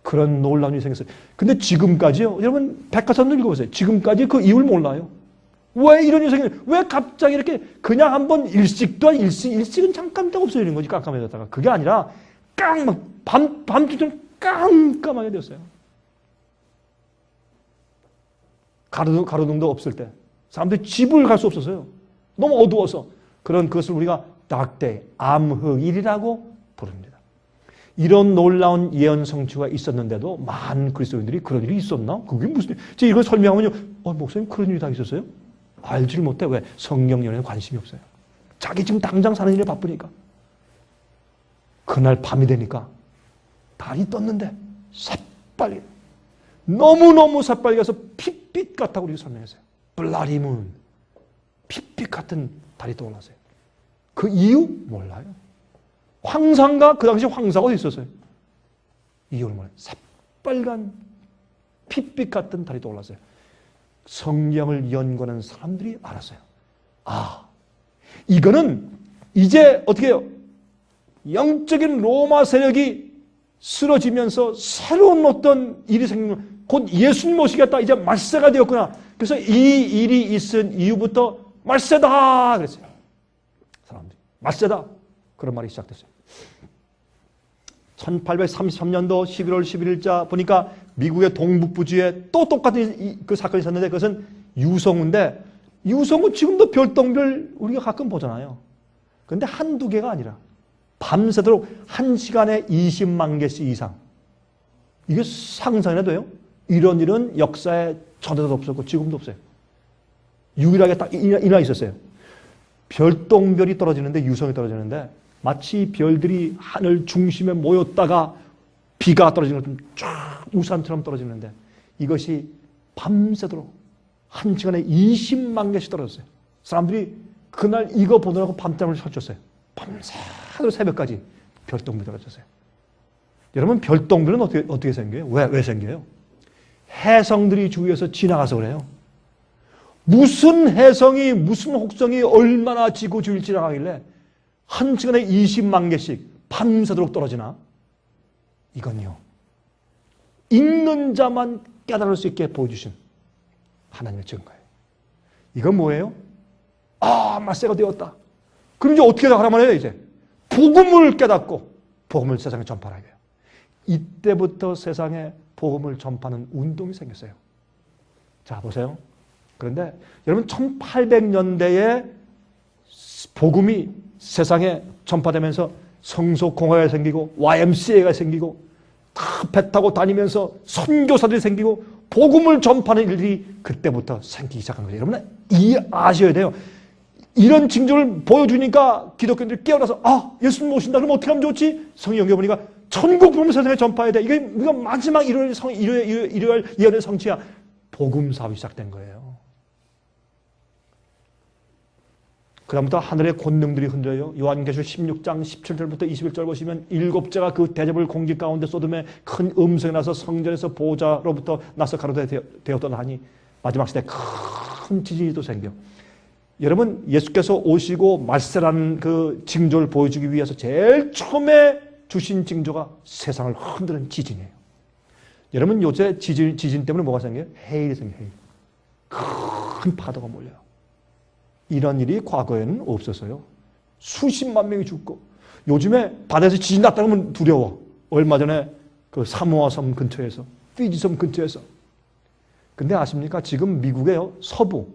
그런 놀라운 일이 생겼어요. 근데 지금까지요. 여러분 백과사전도 읽어보세요. 지금까지 그 이유를 몰라요. 왜 이런 일이 생겨요? 왜 갑자기 이렇게 그냥 한번 일식도 일식은 잠깐 없어지는 거지 깜깜해졌다가 그게 아니라 밤중처럼 깜깜하게 되었어요. 가로등도 없을 때 사람들이 집을 갈 수 없었어요. 너무 어두워서 그런 그것을 우리가 dark day, 암흑일이라고 부릅니다. 이런 놀라운 예언 성취가 있었는데도 많은 그리스도인들이 그런 일이 있었나? 그게 무슨 일? 제가 이걸 설명하면요. 목사님 그런 일이 다 있었어요? 알지를 못해. 왜? 성경 예언에 관심이 없어요. 자기 지금 당장 사는 일에 바쁘니까. 그날 밤이 되니까 달이 떴는데 새빨리 너무너무 새빨리 가서 핏빛 같다고 우리가 설명했어요. 블라디 문. 핏빛 같은 달이 떠올랐어요. 그 이유? 몰라요. 황사인가? 그 당시 황사가 어디 있었어요? 이유를 몰라요. 새빨간 핏빛 같은 달이 떠올랐어요. 성경을 연구하는 사람들이 알았어요. 아, 이거는 이제 어떻게 해요? 영적인 로마 세력이 쓰러지면서 새로운 어떤 일이 생기는, 곧 예수님 오시겠다. 이제 말세가 되었구나. 그래서 이 일이 있은 이후부터 말세다 그랬어요. 사람들이 말세다 그런 말이 시작됐어요. 1833년도 11월 11일자 보니까 미국의 동북부주에 또 똑같은 그 사건이 있었는데 그것은 유성우인데, 유성우 지금도 별똥별 우리가 가끔 보잖아요. 그런데 한두 개가 아니라 밤새도록 1시간에 20만 개씩 이상. 이게 상상이나 돼요? 이런 일은 역사에 전에도 없었고 지금도 없어요. 유일하게 딱 이나 있었어요. 별똥별이 떨어지는데, 유성이 떨어지는데 마치 별들이 하늘 중심에 모였다가 비가 떨어지는 것처럼 쫙 우산처럼 떨어지는데, 이것이 밤새도록 1시간에 20만 개씩 떨어졌어요. 사람들이 그날 이거 보느라고 밤잠을 설쳤어요. 밤새도록 새벽까지 별똥별이 떨어졌어요. 여러분, 별똥별은 어떻게 생겨요? 왜 생겨요? 해성들이 주위에서 지나가서 그래요. 무슨 해성이, 무슨 혹성이 얼마나 지구 주위를 지나가길래 1시간에 20만 개씩 밤새도록 떨어지나? 이건요, 읽는 자만 깨달을 수 있게 보여주신 하나님의 증거예요. 이건 뭐예요? 아, 말세가 되었다. 그럼 이제 어떻게 하라면 해요? 이제 복음을 깨닫고 복음을 세상에 전파하라 해요. 이때부터 세상에 복음을 전파하는 운동이 생겼어요. 자, 보세요. 그런데 여러분, 1800년대에 복음이 세상에 전파되면서 성소공회가 생기고 YMCA가 생기고 다 배 타고 다니면서 선교사들이 생기고 복음을 전파하는 일들이 그때부터 생기기 시작한 거예요. 여러분, 아셔야 돼요. 이런 징조를 보여주니까 기독교인들이 깨어나서, 아, 예수님 오신다. 그럼 어떻게 하면 좋지? 성경 연결 보니까 천국 복음을 세상에 전파해야 돼. 이게 우리가 마지막 일요일 예언의 성취야. 복음 사업이 시작된 거예요. 그 다음부터 하늘의 권능들이 흔들려요. 요한계시록 16장 17절부터 21절 보시면 7제가 그 대접을 공기 가운데 쏟음에 큰 음성이 나서 성전에서 보호자로부터 나서 가로되 되었던 하니, 마지막 시대에 큰 지진이 또 생겨. 여러분, 예수께서 오시고 말세라는 그 징조를 보여주기 위해서 제일 처음에 주신 징조가 세상을 흔드는 지진이에요. 여러분, 요새 지진 때문에 뭐가 생겨요? 해일이 생겨요. 해일. 큰 파도가 몰려요. 이런 일이 과거에는 없었어요. 수십만 명이 죽고, 요즘에 바다에서 지진 났다고 하면 두려워. 얼마 전에 그 사모아 섬 근처에서, 피지 섬 근처에서. 근데 아십니까? 지금 미국의 서부,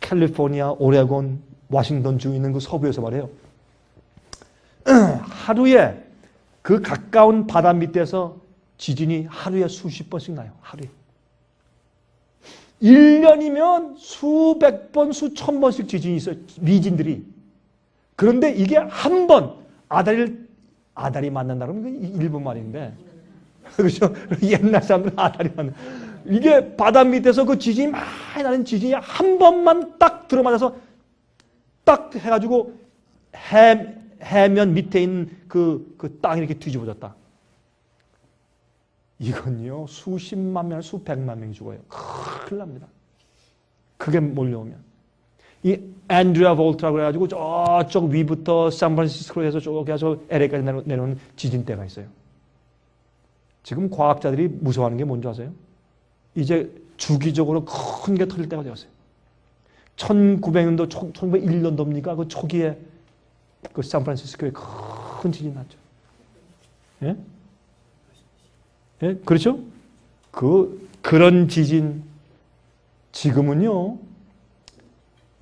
캘리포니아, 오레곤, 워싱턴 주 있는 그 서부에서 말이에요. 하루에 그 가까운 바다 밑에서 지진이 하루에 수십 번씩 나요. 하루에. 1년이면 수백 번, 수천 번씩 지진이 있어요. 미진들이. 그런데 이게 한 번, 아다리 만난다는 건 일본 말인데. 그렇죠? 옛날 사람들은 아다리 만나. 이게 바다 밑에서 그 지진이 많이 나는 지진이 한 번만 딱 들어맞아서 딱 해가지고 해면 밑에 있는 그 땅이 이렇게 뒤집어졌다. 이건요, 수십만 명, 수백만 명이 죽어요. 큰일 납니다. 그게 몰려오면. 이 앤드리아 볼트라고 해가지고 저쪽 위부터 샌프란시스코로 해서 저기 해서 LA까지 내려오는 지진대가 있어요. 지금 과학자들이 무서워하는 게 뭔지 아세요? 이제 주기적으로 큰 게 터질 때가 되었어요. 1900년도, 1901년도입니까? 그 초기에 그 샌프란시스코에 큰 지진이 났죠. 예? 예? 그렇죠? 그런 지진, 지금은요,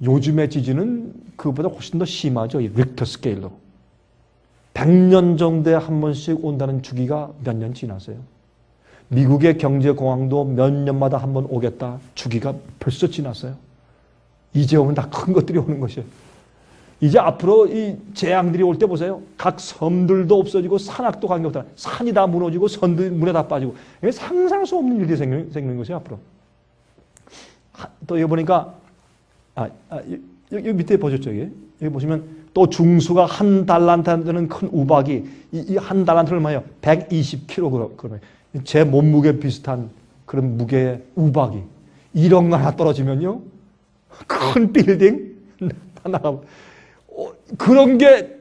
요즘의 지진은 그보다 훨씬 더 심하죠. 이 릭터 스케일로. 100년 정도에 한 번씩 온다는 주기가 몇 년 지났어요. 미국의 경제공황도 몇 년마다 한 번 오겠다 주기가 벌써 지났어요. 이제 오면 다 큰 것들이 오는 것이에요. 이제 앞으로 이 재앙들이 올 때 보세요. 각 섬들도 없어지고 산악도 관계없다. 산이 다 무너지고 선도 물에 다 빠지고. 이게 상상할 수 없는 일들이 생기는 것이에요. 앞으로. 또 여기 보니까 여기 밑에 보셨죠? 여기 보시면 또 중수가 한 달란트 되는 큰 우박이 이 한 달란트를 얼마예요? 120kg. 제 몸무게 비슷한 그런 무게의 우박이 이런 거 하나 떨어지면요. 큰 빌딩 하나 그런 게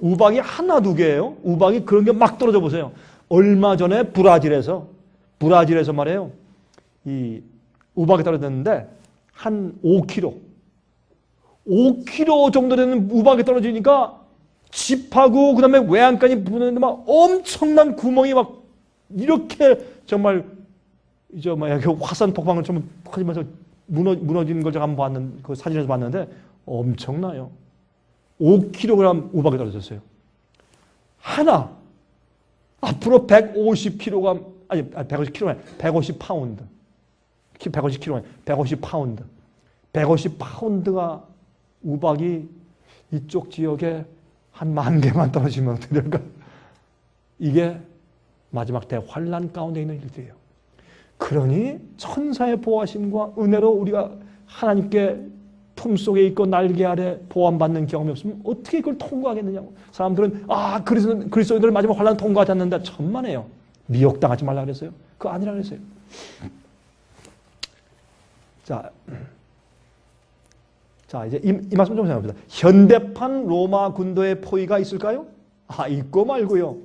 우박이 하나 두 개예요. 우박이 그런 게 막 떨어져 보세요. 얼마 전에 브라질에서 말이에요. 이 우박이 떨어졌는데 한 5kg 정도 되는 우박이 떨어지니까 집하고 그다음에 외양간이 부는데 막 엄청난 구멍이 막 이렇게 정말 이제 그 화산 폭발을 좀 터지면서 무너지는 걸 제가 한번 봤는데 그 사진에서 봤는데 엄청나요. 5kg 우박이 떨어졌어요. 하나 앞으로 150kg 아니 150kg 150파운드 150kg 150파운드 150파운드가 우박이 이쪽 지역에 한 10,000개만 떨어지면 어떻게 될까? 이게 마지막 대환란 가운데 있는 일들이에요. 그러니 천사의 보호하심과 은혜로 우리가 하나님께 품속에 있고 날개 아래 보호받는 경험이 없으면 어떻게 그걸 통과하겠느냐고. 사람들은 그리스도인들은 마지막 환란 통과하지 않는다. 천만에요. 미혹당하지 말라 그랬어요. 그거 아니라 그랬어요. 자 이제 이 말씀 좀 생각해봅시다. 현대판 로마 군도의 포위가 있을까요? 있고 말고요.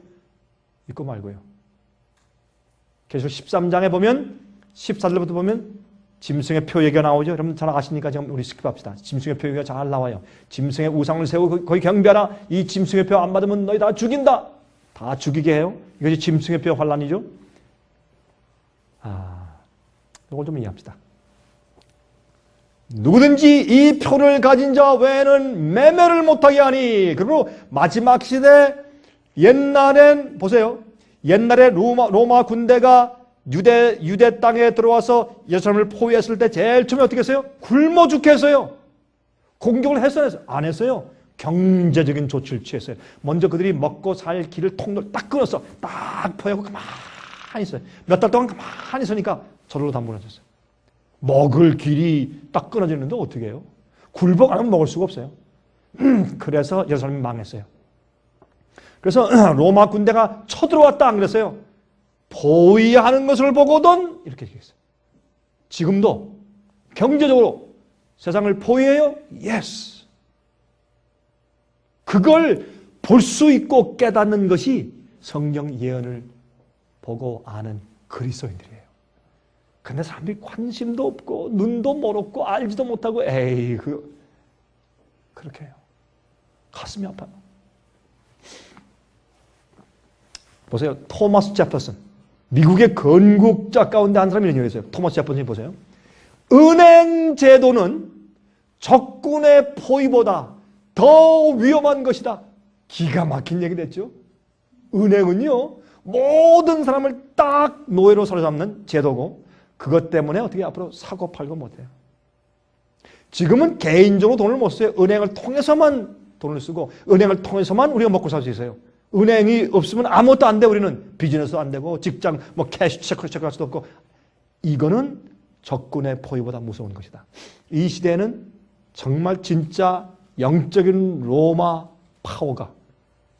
계속 13장에 보면 14절부터 보면 짐승의 표 얘기가 나오죠. 여러분 잘 아시니까 지금 우리 스킵합시다. 짐승의 표 얘기가 잘 나와요. 짐승의 우상을 세우고 거기 경배하라. 이 짐승의 표 안 받으면 너희 다 죽인다. 다 죽이게 해요. 이것이 짐승의 표 환란이죠. 이걸 좀 이해합시다. 누구든지 이 표를 가진 자 외에는 매매를 못하게 하니. 그리고 마지막 시대 옛날엔 보세요. 옛날에 로마 군대가 유대 땅에 들어와서 예루살렘을 포위했을 때 제일 처음에 어떻게 했어요? 굶어 죽게 했어요. 공격을 했어요? 안 했어요. 경제적인 조치를 취했어요. 먼저 그들이 먹고 살 길을 통로를 딱 끊었어. 딱 포위하고 가만히 있어요. 몇 달 동안 가만히 있으니까 저절로 다 무너졌어요. 먹을 길이 딱 끊어지는데 어떻게 해요? 굴복 안 하면 먹을 수가 없어요. 그래서 예루살렘이 망했어요. 그래서 로마 군대가 쳐들어왔다 안 그랬어요? 포위하는 것을 보고는 이렇게 얘기했어요. 지금도 경제적으로 세상을 포위해요? Yes. 그걸 볼 수 있고 깨닫는 것이 성경 예언을 보고 아는 그리스도인들이에요. 근데 사람들이 관심도 없고 눈도 멀었고 알지도 못하고 그렇게 해요. 가슴이 아파요. 보세요. 토마스 제퍼슨. 미국의 건국자 가운데 한 사람이 이런 얘기를 했어요. 토마스 제퍼슨이 보세요. 은행 제도는 적군의 포위보다 더 위험한 것이다. 기가 막힌 얘기 됐죠. 은행은요. 모든 사람을 딱 노예로 사로잡는 제도고 그것 때문에 어떻게 앞으로 사고 팔고 못해요. 지금은 개인적으로 돈을 못 써요. 은행을 통해서만 돈을 쓰고 은행을 통해서만 우리가 먹고 살 수 있어요. 은행이 없으면 아무것도 안 돼. 우리는 비즈니스도 안 되고 직장 캐시 체크할 수도 없고. 이거는 적군의 포위보다 무서운 것이다. 이 시대에는 정말 진짜 영적인 로마 파워가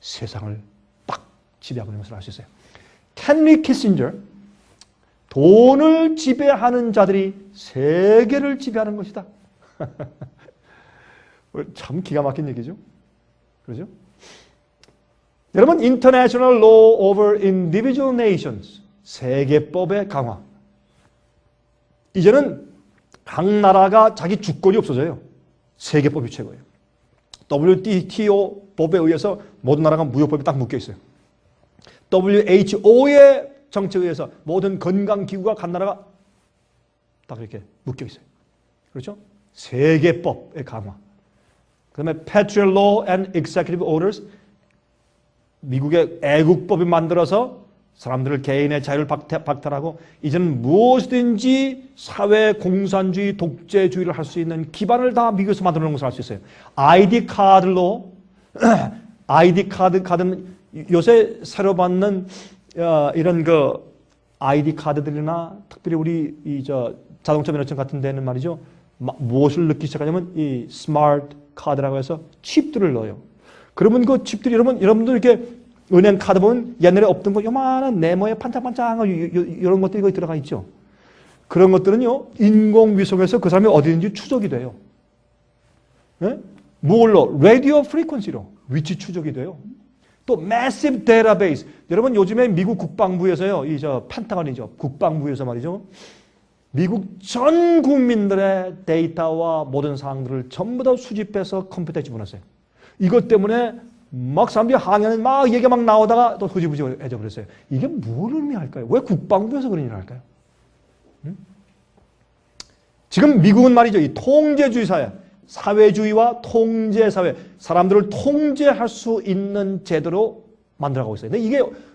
세상을 딱 지배하고 있는 것을 알 수 있어요. 헨리 키신저, 돈을 지배하는 자들이 세계를 지배하는 것이다. 참 기가 막힌 얘기죠. 그렇죠? 여러분, International Law over Individual Nations, 세계법의 강화. 이제는 각 나라가 자기 주권이 없어져요. 세계법이 최고예요. WTO 법에 의해서 모든 나라가 무역법에 딱 묶여 있어요. WHO의 정책에 의해서 모든 건강기구가 각 나라가 딱 이렇게 묶여 있어요. 그렇죠? 세계법의 강화. 그 다음에 Patriot Law and Executive Orders, 미국의 애국법이 만들어서 사람들을 개인의 자유를 박탈하고 이제는 무엇이든지 사회 공산주의, 독재주의를 할 수 있는 기반을 다 미국에서 만들어 놓은 것을 알 수 있어요. 아이디 카드로 아이디 카드는 요새 새로 받는 이런 그 아이디 카드들이나 특별히 우리 자동차 면허증 같은 데는 말이죠. 무엇을 넣기 시작하냐면 이 스마트 카드라고 해서 칩들을 넣어요. 그러면 그 칩들이 여러분들 이렇게 은행 카드 보면 옛날에 없던 거 요만한 네모에 반짝반짝한 이런 것들이 거기 들어가 있죠. 그런 것들은요 인공위성에서 그 사람이 어디든지 추적이 돼요. 네? 뭘로? 라디오 프리퀀시로 위치 추적이 돼요. 또 massive database. 여러분 요즘에 미국 국방부에서요, 펜타곤이죠. 국방부에서 말이죠. 미국 전 국민들의 데이터와 모든 사항들을 전부 다 수집해서 컴퓨터에 집어넣었어요. 이것 때문에 막 사람들이 항해는 막 얘기가 막 나오다가 또 흐지부지해져 버렸어요. 이게 뭘 의미할까요? 왜 국방부에서 그런 일을 할까요? 지금 미국은 말이죠. 이 통제주의 사회, 사회주의와 통제사회, 사람들을 통제할 수 있는 제도로 만들어가고 있어요. 근데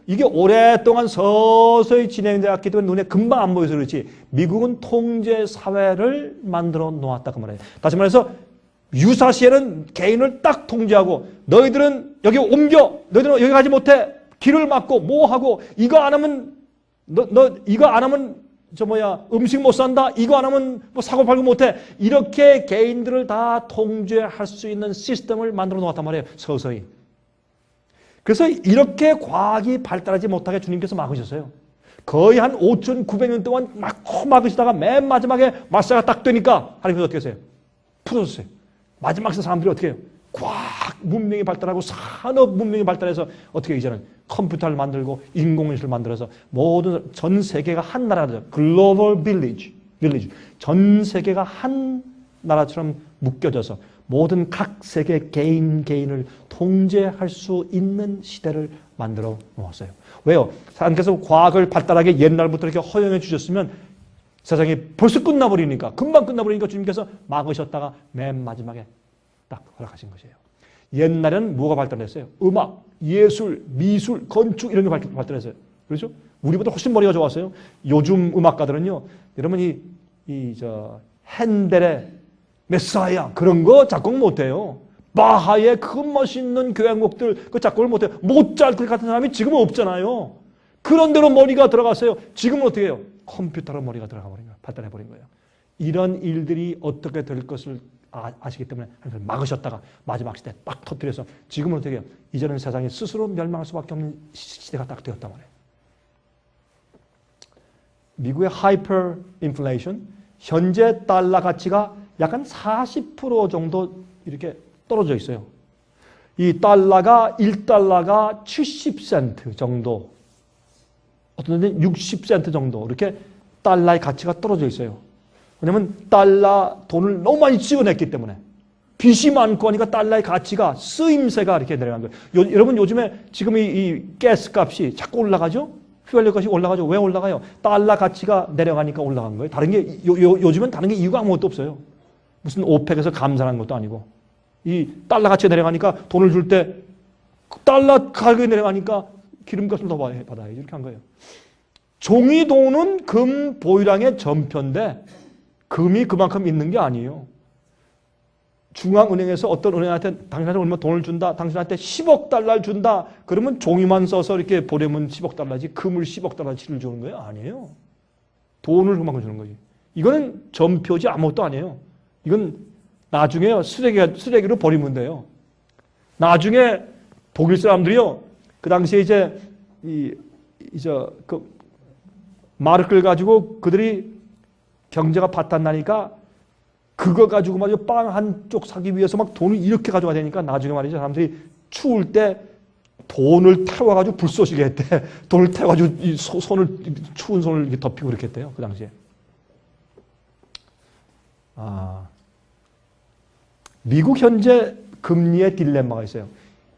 이게 오랫동안 서서히 진행되었기 때문에 눈에 금방 안 보여서 그렇지 미국은 통제사회를 만들어 놓았다 그 말이에요. 다시 말해서 유사시에는 개인을 딱 통제하고 너희들은 여기 옮겨, 너희들은 여기 가지 못해, 길을 막고 뭐 하고 이거 안 하면 너 이거 안 하면 음식 못 산다, 이거 안 하면 뭐 사고 팔고 못해, 이렇게 개인들을 다 통제할 수 있는 시스템을 만들어 놓았단 말이에요. 서서히. 그래서 이렇게 과학이 발달하지 못하게 주님께서 막으셨어요. 거의 한 5,900년 동안 막 막으시다가 맨 마지막에 마사가 딱 되니까 하나님께서 어떻게 하세요? 풀어줬어요. 마지막 사람들이 어떻게 해요? 과학 문명이 발달하고 산업 문명이 발달해서 어떻게 이제는 컴퓨터를 만들고 인공지능을 만들어서 모든 전 세계가 한 나라죠. 글로벌 빌리지. 전 세계가 한 나라처럼 묶여져서 모든 각 세계 개인을 통제할 수 있는 시대를 만들어 놓았어요. 왜요? 하나님께서 과학을 발달하게 옛날부터 이렇게 허용해 주셨으면 세상이 벌써 끝나버리니까, 금방 끝나버리니까 주님께서 막으셨다가 맨 마지막에 딱 허락하신 것이에요. 옛날에는 뭐가 발달했어요? 음악, 예술, 미술, 건축 이런 게 발달했어요. 그렇죠? 우리보다 훨씬 머리가 좋았어요. 요즘 음악가들은요, 여러분 핸델의 메사야 그런 거 작곡 못해요. 바하의 그 멋있는 교향곡들 그 작곡을 못해요. 모차르트 같은 사람이 지금은 없잖아요. 그런 대로 머리가 들어갔어요. 지금은 어떻게 해요? 컴퓨터로 머리가 들어가 버린 거예요. 발달해버린 거예요. 이런 일들이 어떻게 될 것을 아시기 때문에 막으셨다가 마지막 시대에 딱 터뜨려서 지금은 어떻게 해요? 이제는 세상이 스스로 멸망할 수밖에 없는 시대가 딱 되었단 말이에요. 미국의 하이퍼 인플레이션, 현재 달러 가치가 약간 40% 정도 이렇게 떨어져 있어요. 이 달러가 1달러가 70센트 정도, 어떤 데는 60센트 정도 이렇게 달러의 가치가 떨어져 있어요. 왜냐하면 달러 돈을 너무 많이 찍어냈기 때문에 빚이 많고 하니까 달러의 가치가 쓰임새가 이렇게 내려간 거예요. 여러분 요즘에 지금 이 가스 값이 자꾸 올라가죠? 휘발유 값이 올라가죠. 왜 올라가요? 달러 가치가 내려가니까 올라간 거예요. 다른 게 요즘은 다른 게 이유가 아무것도 없어요. 무슨 오펙에서 감산한 것도 아니고 이 달러 가치가 내려가니까 돈을 줄 때 달러 가격이 내려가니까 기름값을 더 받아야지 이렇게 한 거예요. 종이돈은 금 보유량의 전표인데 금이 그만큼 있는 게 아니에요. 중앙은행에서 어떤 은행한테 당신한테 얼마 돈을 준다, 당신한테 10억 달러를 준다, 그러면 종이만 써서 이렇게 보내면 10억 달러지 금을 10억 달러치를 주는 거예요? 아니에요. 돈을 그만큼 주는 거지. 이거는 전표지 아무것도 아니에요. 이건 나중에 쓰레기로 버리면 돼요. 나중에 독일 사람들이요, 그 당시에 그 마르크를 가지고 그들이 경제가 바탕 나니까 그거 가지고 말이죠. 빵 한쪽 사기 위해서 막 돈을 이렇게 가져가야 되니까 나중에 말이죠. 사람들이 추울 때 돈을 태워가지고 불 쏘시게 했대. 돈을 태워가지고 추운 손을 이렇게 덮이고 그렇게 했대요. 그 당시에. 미국 현재 금리의 딜레마가 있어요.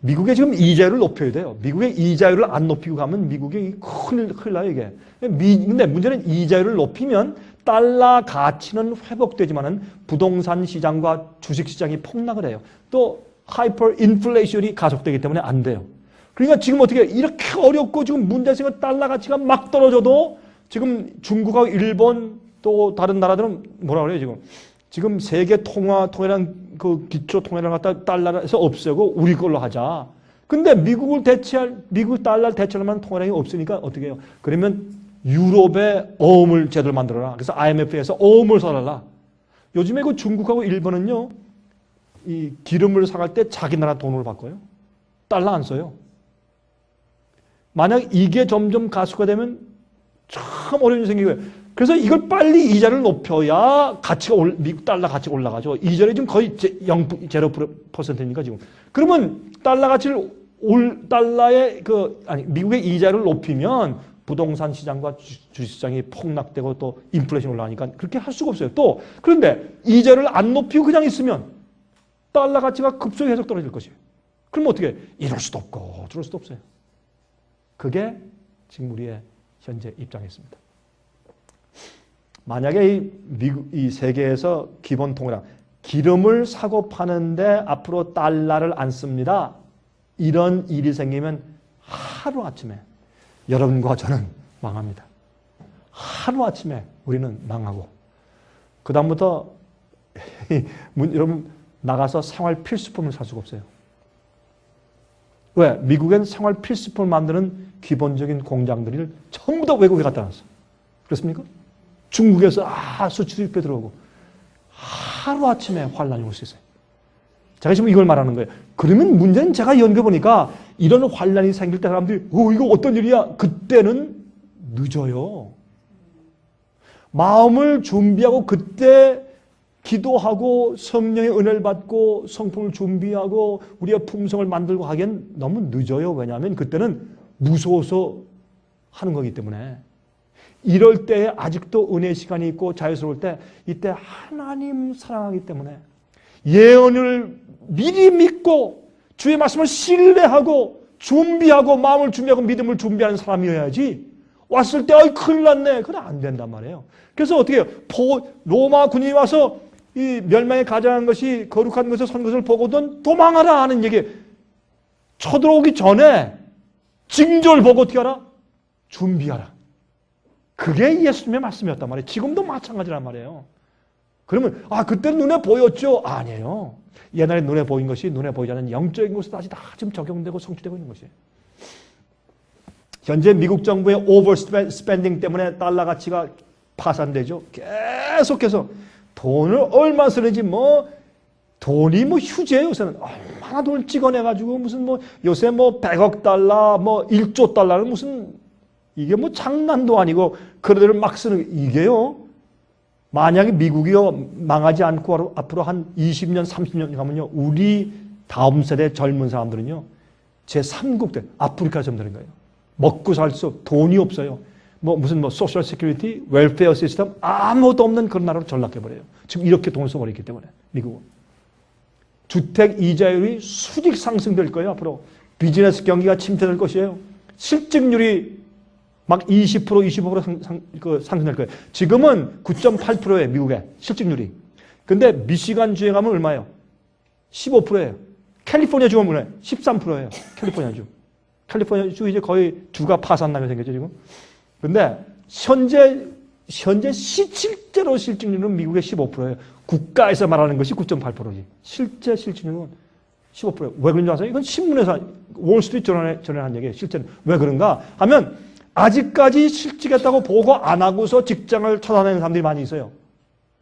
미국의 지금 이자율을 높여야 돼요. 미국의 이자율을 안 높이고 가면 미국이 큰일 나요, 이게. 근데 문제는 이자율을 높이면 달러 가치는 회복되지만은 부동산 시장과 주식 시장이 폭락을 해요. 또 하이퍼 인플레이션이 가속되기 때문에 안 돼요. 그러니까 지금 어떻게 이렇게 어렵고 지금 문제 생겨 달러 가치가 막 떨어져도 지금 중국하고 일본 또 다른 나라들은 뭐라 그래요 지금? 지금 세계 통일한 그 기초 통일을 갖다 달러에서 없애고 우리 걸로 하자. 근데 미국 달러를 대체할 만한 통일이 없으니까 어떻게 해요? 그러면 유럽에 어음을 제대로 만들어라. 그래서 IMF에서 어음을 사달라. 요즘에 그 중국하고 일본은요, 이 기름을 사갈 때 자기 나라 돈으로 바꿔요. 달러 안 써요. 만약 이게 점점 가속화되면 참 어려운 일이 생기고요. 그래서 이걸 빨리 이자를 높여야 미국 달러 가치가 올라가죠. 이자율이 지금 거의 0%니까 지금. 그러면 달러 가치를 미국의 이자를 높이면 부동산 시장과 주식시장이 폭락되고 또 인플레이션이 올라가니까 그렇게 할 수가 없어요. 또 그런데 이자를 안 높이고 그냥 있으면 달러 가치가 급속히 계속 떨어질 것이에요. 그럼 어떻게 해요? 이럴 수도 없고 저럴 수도 없어요. 그게 지금 우리의 현재 입장이었습니다. 만약에 이 세계에서 기본 통일화, 기름을 사고 파는데 앞으로 달러를 안 씁니다. 이런 일이 생기면 하루아침에 여러분과 저는 망합니다. 하루아침에 우리는 망하고 그 다음부터 여러분 나가서 생활 필수품을 살 수가 없어요. 왜? 미국엔 생활 필수품을 만드는 기본적인 공장들을 전부 다 외국에 갖다 놨어. 그렇습니까? 중국에서 수출입에 들어오고 하루아침에 환란이 올 수 있어요. 제가 지금 이걸 말하는 거예요. 그러면 문제는 제가 연구해보니까 이런 환란이 생길 때 사람들이 이거 어떤 일이야? 그때는 늦어요. 마음을 준비하고 그때 기도하고 성령의 은혜를 받고 성품을 준비하고 우리의 품성을 만들고 하기엔 너무 늦어요. 왜냐하면 그때는 무서워서 하는 거기 때문에. 이럴 때에 아직도 은혜의 시간이 있고 자유스러울 때 이때 하나님 사랑하기 때문에 예언을 미리 믿고 주의 말씀을 신뢰하고 준비하고 마음을 준비하고 믿음을 준비하는 사람이어야지 왔을 때 큰일 났네. 그건 안 된단 말이에요. 그래서 어떻게 해요? 로마 군인이 와서 이 멸망에 가장한 것이 거룩한 것을 선 것을 보고든 도망하라 하는 얘기. 쳐들어오기 전에 징조를 보고 어떻게 하라? 준비하라. 그게 예수님의 말씀이었단 말이에요. 지금도 마찬가지란 말이에요. 그러면 그때는 눈에 보였죠? 아니에요. 옛날에 눈에 보인 것이 눈에 보이지 않는 영적인 것에 다시 다 지금 적용되고 성취되고 있는 것이에요. 현재 미국 정부의 오버스펜딩 때문에 달러 가치가 파산되죠. 계속해서 돈을 얼마 쓰는지 돈이 휴지예요. 요새는 얼마나 돈을 찍어내가지고 무슨 요새 100억 달러 1조 달러는 무슨 이게 장난도 아니고 그러대로 막 쓰는 이게요. 만약에 미국이요 망하지 않고 앞으로 한 20년 30년 가면요 우리 다음 세대 젊은 사람들은요 제3국들 아프리카에서 되는 거예요. 먹고 살 수 돈이 없어요. 무슨 소셜 시큐리티, 웰페어 시스템 아무것도 없는 그런 나라로 전락해버려요. 지금 이렇게 돈을 써버리기 때문에 미국은. 주택 이자율이 수직 상승될 거예요. 앞으로. 비즈니스 경기가 침체될 것이에요. 실직률이 막 20%, 25% 상승될 거예요. 지금은 9.8%예요. 미국의 실직률이. 근데 미시간주에 가면 얼마예요? 15%예요. 캘리포니아주 가면 얼마예요? 13%예요. 캘리포니아주. 캘리포니아주 이제 거의 주가 파산나게 생겼죠, 지금. 근데 현재 실제로 실직률은 미국의 15%예요. 국가에서 말하는 것이 9.8%지. 실제 실직률은 15%예요. 왜 그런지 아세요? 이건 신문에서 월스트리트 전에 한 얘기예요. 실제는. 왜 그런가 하면 아직까지 실직했다고 보고 안 하고서 직장을 찾아내는 사람들이 많이 있어요.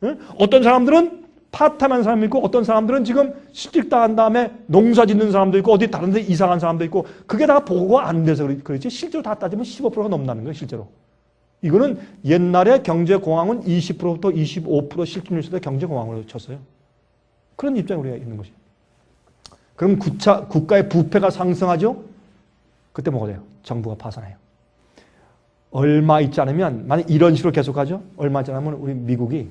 응? 어떤 사람들은 파타임한 사람이 있고 어떤 사람들은 지금 실직당한 다음에 농사 짓는 사람도 있고 어디 다른 데 이상한 사람도 있고 그게 다 보고가 안 돼서 그렇지 실제로 다 따지면 15%가 넘나는 거예요. 실제로. 이거는 옛날에 경제공황은 20%부터 25% 실직률 있을 때 경제공황으로 쳤어요. 그런 입장에 우리가 있는 것이에요. 그럼 국가의 부패가 상승하죠? 그때 뭐가 돼요? 정부가 파산해요. 얼마 있지 않으면 만약 이런 식으로 계속하죠? 얼마 있지 않으면 우리 미국이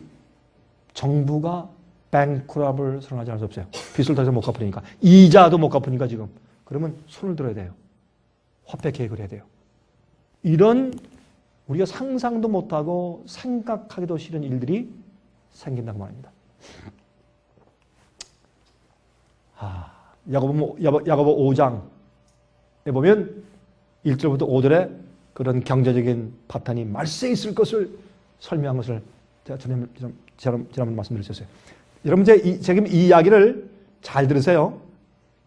정부가 뱅크럽을 선언하지 않을 수 없어요. 빚을 더 이상 못 갚으니까. 이자도 못 갚으니까 지금. 그러면 손을 들어야 돼요. 화폐 계획을 해야 돼요. 이런 우리가 상상도 못하고 생각하기도 싫은 일들이 생긴다고 말입니다. 야고보 5장 보면 1절부터 5절에 그런 경제적인 파탄이 말세있을 것을 설명한 것을 제가 지난번 말씀드렸었어요. 여러분 지금 이 이야기를 잘 들으세요.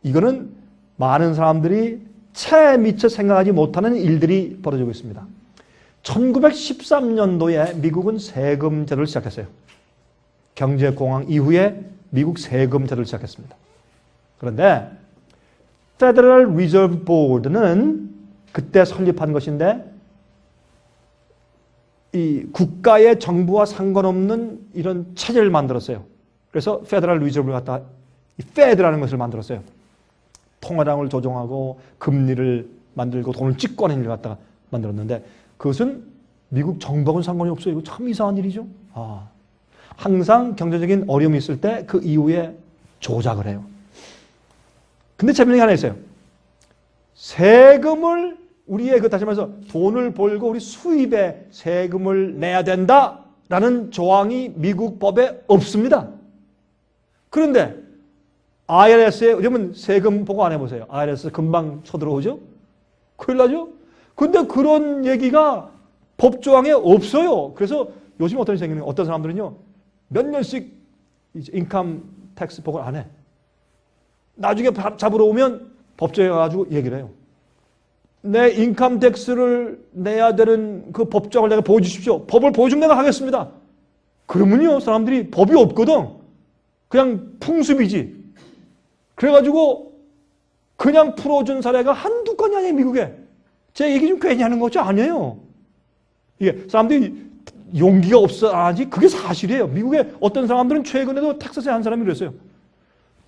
이거는 많은 사람들이 채 미처 생각하지 못하는 일들이 벌어지고 있습니다. 1913년도에 미국은 세금 제도를 시작했어요. 경제공황 이후에 미국 세금 제도를 시작했습니다. 그런데 Federal Reserve Board는 그때 설립한 것인데 이 국가의 정부와 상관없는 이런 체제를 만들었어요. 그래서 Federal Reserve를 갖다가 이 Fed라는 것을 만들었어요. 통화량을 조정하고 금리를 만들고 돈을 찍고 하는 일을 갖다가 만들었는데 그것은 미국 정부하고는 상관이 없어요. 이거 참 이상한 일이죠. 항상 경제적인 어려움이 있을 때 그 이후에 조작을 해요. 근데 재밌는 게 하나 있어요. 세금을 우리의 다시 말해서 돈을 벌고 우리 수입에 세금을 내야 된다라는 조항이 미국 법에 없습니다. 그런데 IRS에 여러분 세금 보고 안 해보세요. IRS 금방 쳐들어오죠? 큰일 나죠? 근데 그런 얘기가 법조항에 없어요. 그래서 요즘 어떤 일이 생기는 어떤 사람들은요. 몇 년씩 인컴 텍스 보고를 안 해. 나중에 잡으러 오면 법조에 가가지고 얘기를 해요. 내 인컴 텍스를 내야 되는 그 법조항을 내가 보여주십시오. 법을 보여주면 내가 하겠습니다. 그러면요. 사람들이 법이 없거든. 그냥 풍습이지. 그래가지고 그냥 풀어준 사례가 한두 건이 아니에요. 미국에. 제 얘기 좀 괜히 하는 거죠? 아니에요. 이게 사람들이 용기가 없어 하지 그게 사실이에요. 미국에 어떤 사람들은 최근에도 텍사스에 한 사람이 그랬어요.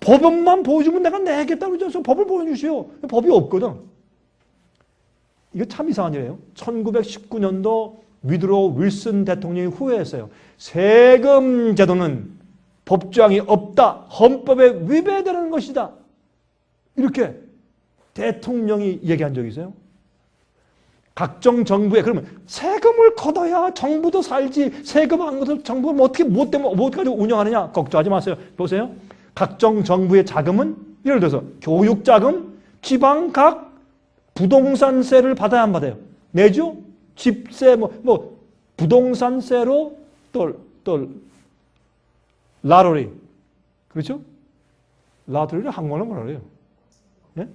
법만 보여주면 내가 내겠다고 그러죠. 법을 보여주시오. 법이 없거든. 이거 참 이상한 일이에요. 1919년도 위드로 윌슨 대통령이 후회했어요. 세금 제도는 법조항이 없다. 헌법에 위배되는 것이다. 이렇게 대통령이 얘기한 적이 있어요. 각종 정부에 그러면 세금을 걷어야 정부도 살지 세금 안 걷어서 정부가 어떻게 뭐 때문에 뭐 가지고 운영하느냐 걱정하지 마세요. 보세요. 각종 정부의 자금은 예를 들어서 교육자금, 지방 각 부동산세를 받아야 안 받아요? 내죠? 집세 뭐 부동산세로 또 라로리 그렇죠? 라로리를 한국말로 뭐라 그래요? 예?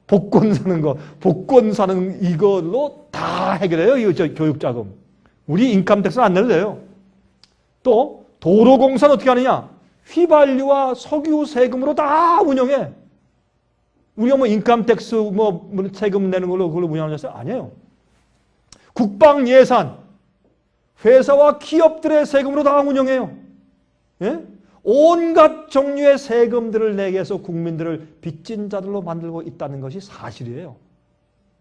복권 사는 거, 복권 사는 이걸로 다 해결해요. 이거 교육자금. 우리 인컴택스는 안 내도 돼요. 또 도로공사는 어떻게 하느냐? 휘발유와 석유 세금으로 다 운영해. 우리가 뭐 인컴택스 뭐 세금 내는 걸로 그걸로 운영하는 거 아니에요. 국방 예산, 회사와 기업들의 세금으로 다 운영해요. 예? 온갖 종류의 세금들을 내게 해서 국민들을 빚진 자들로 만들고 있다는 것이 사실이에요.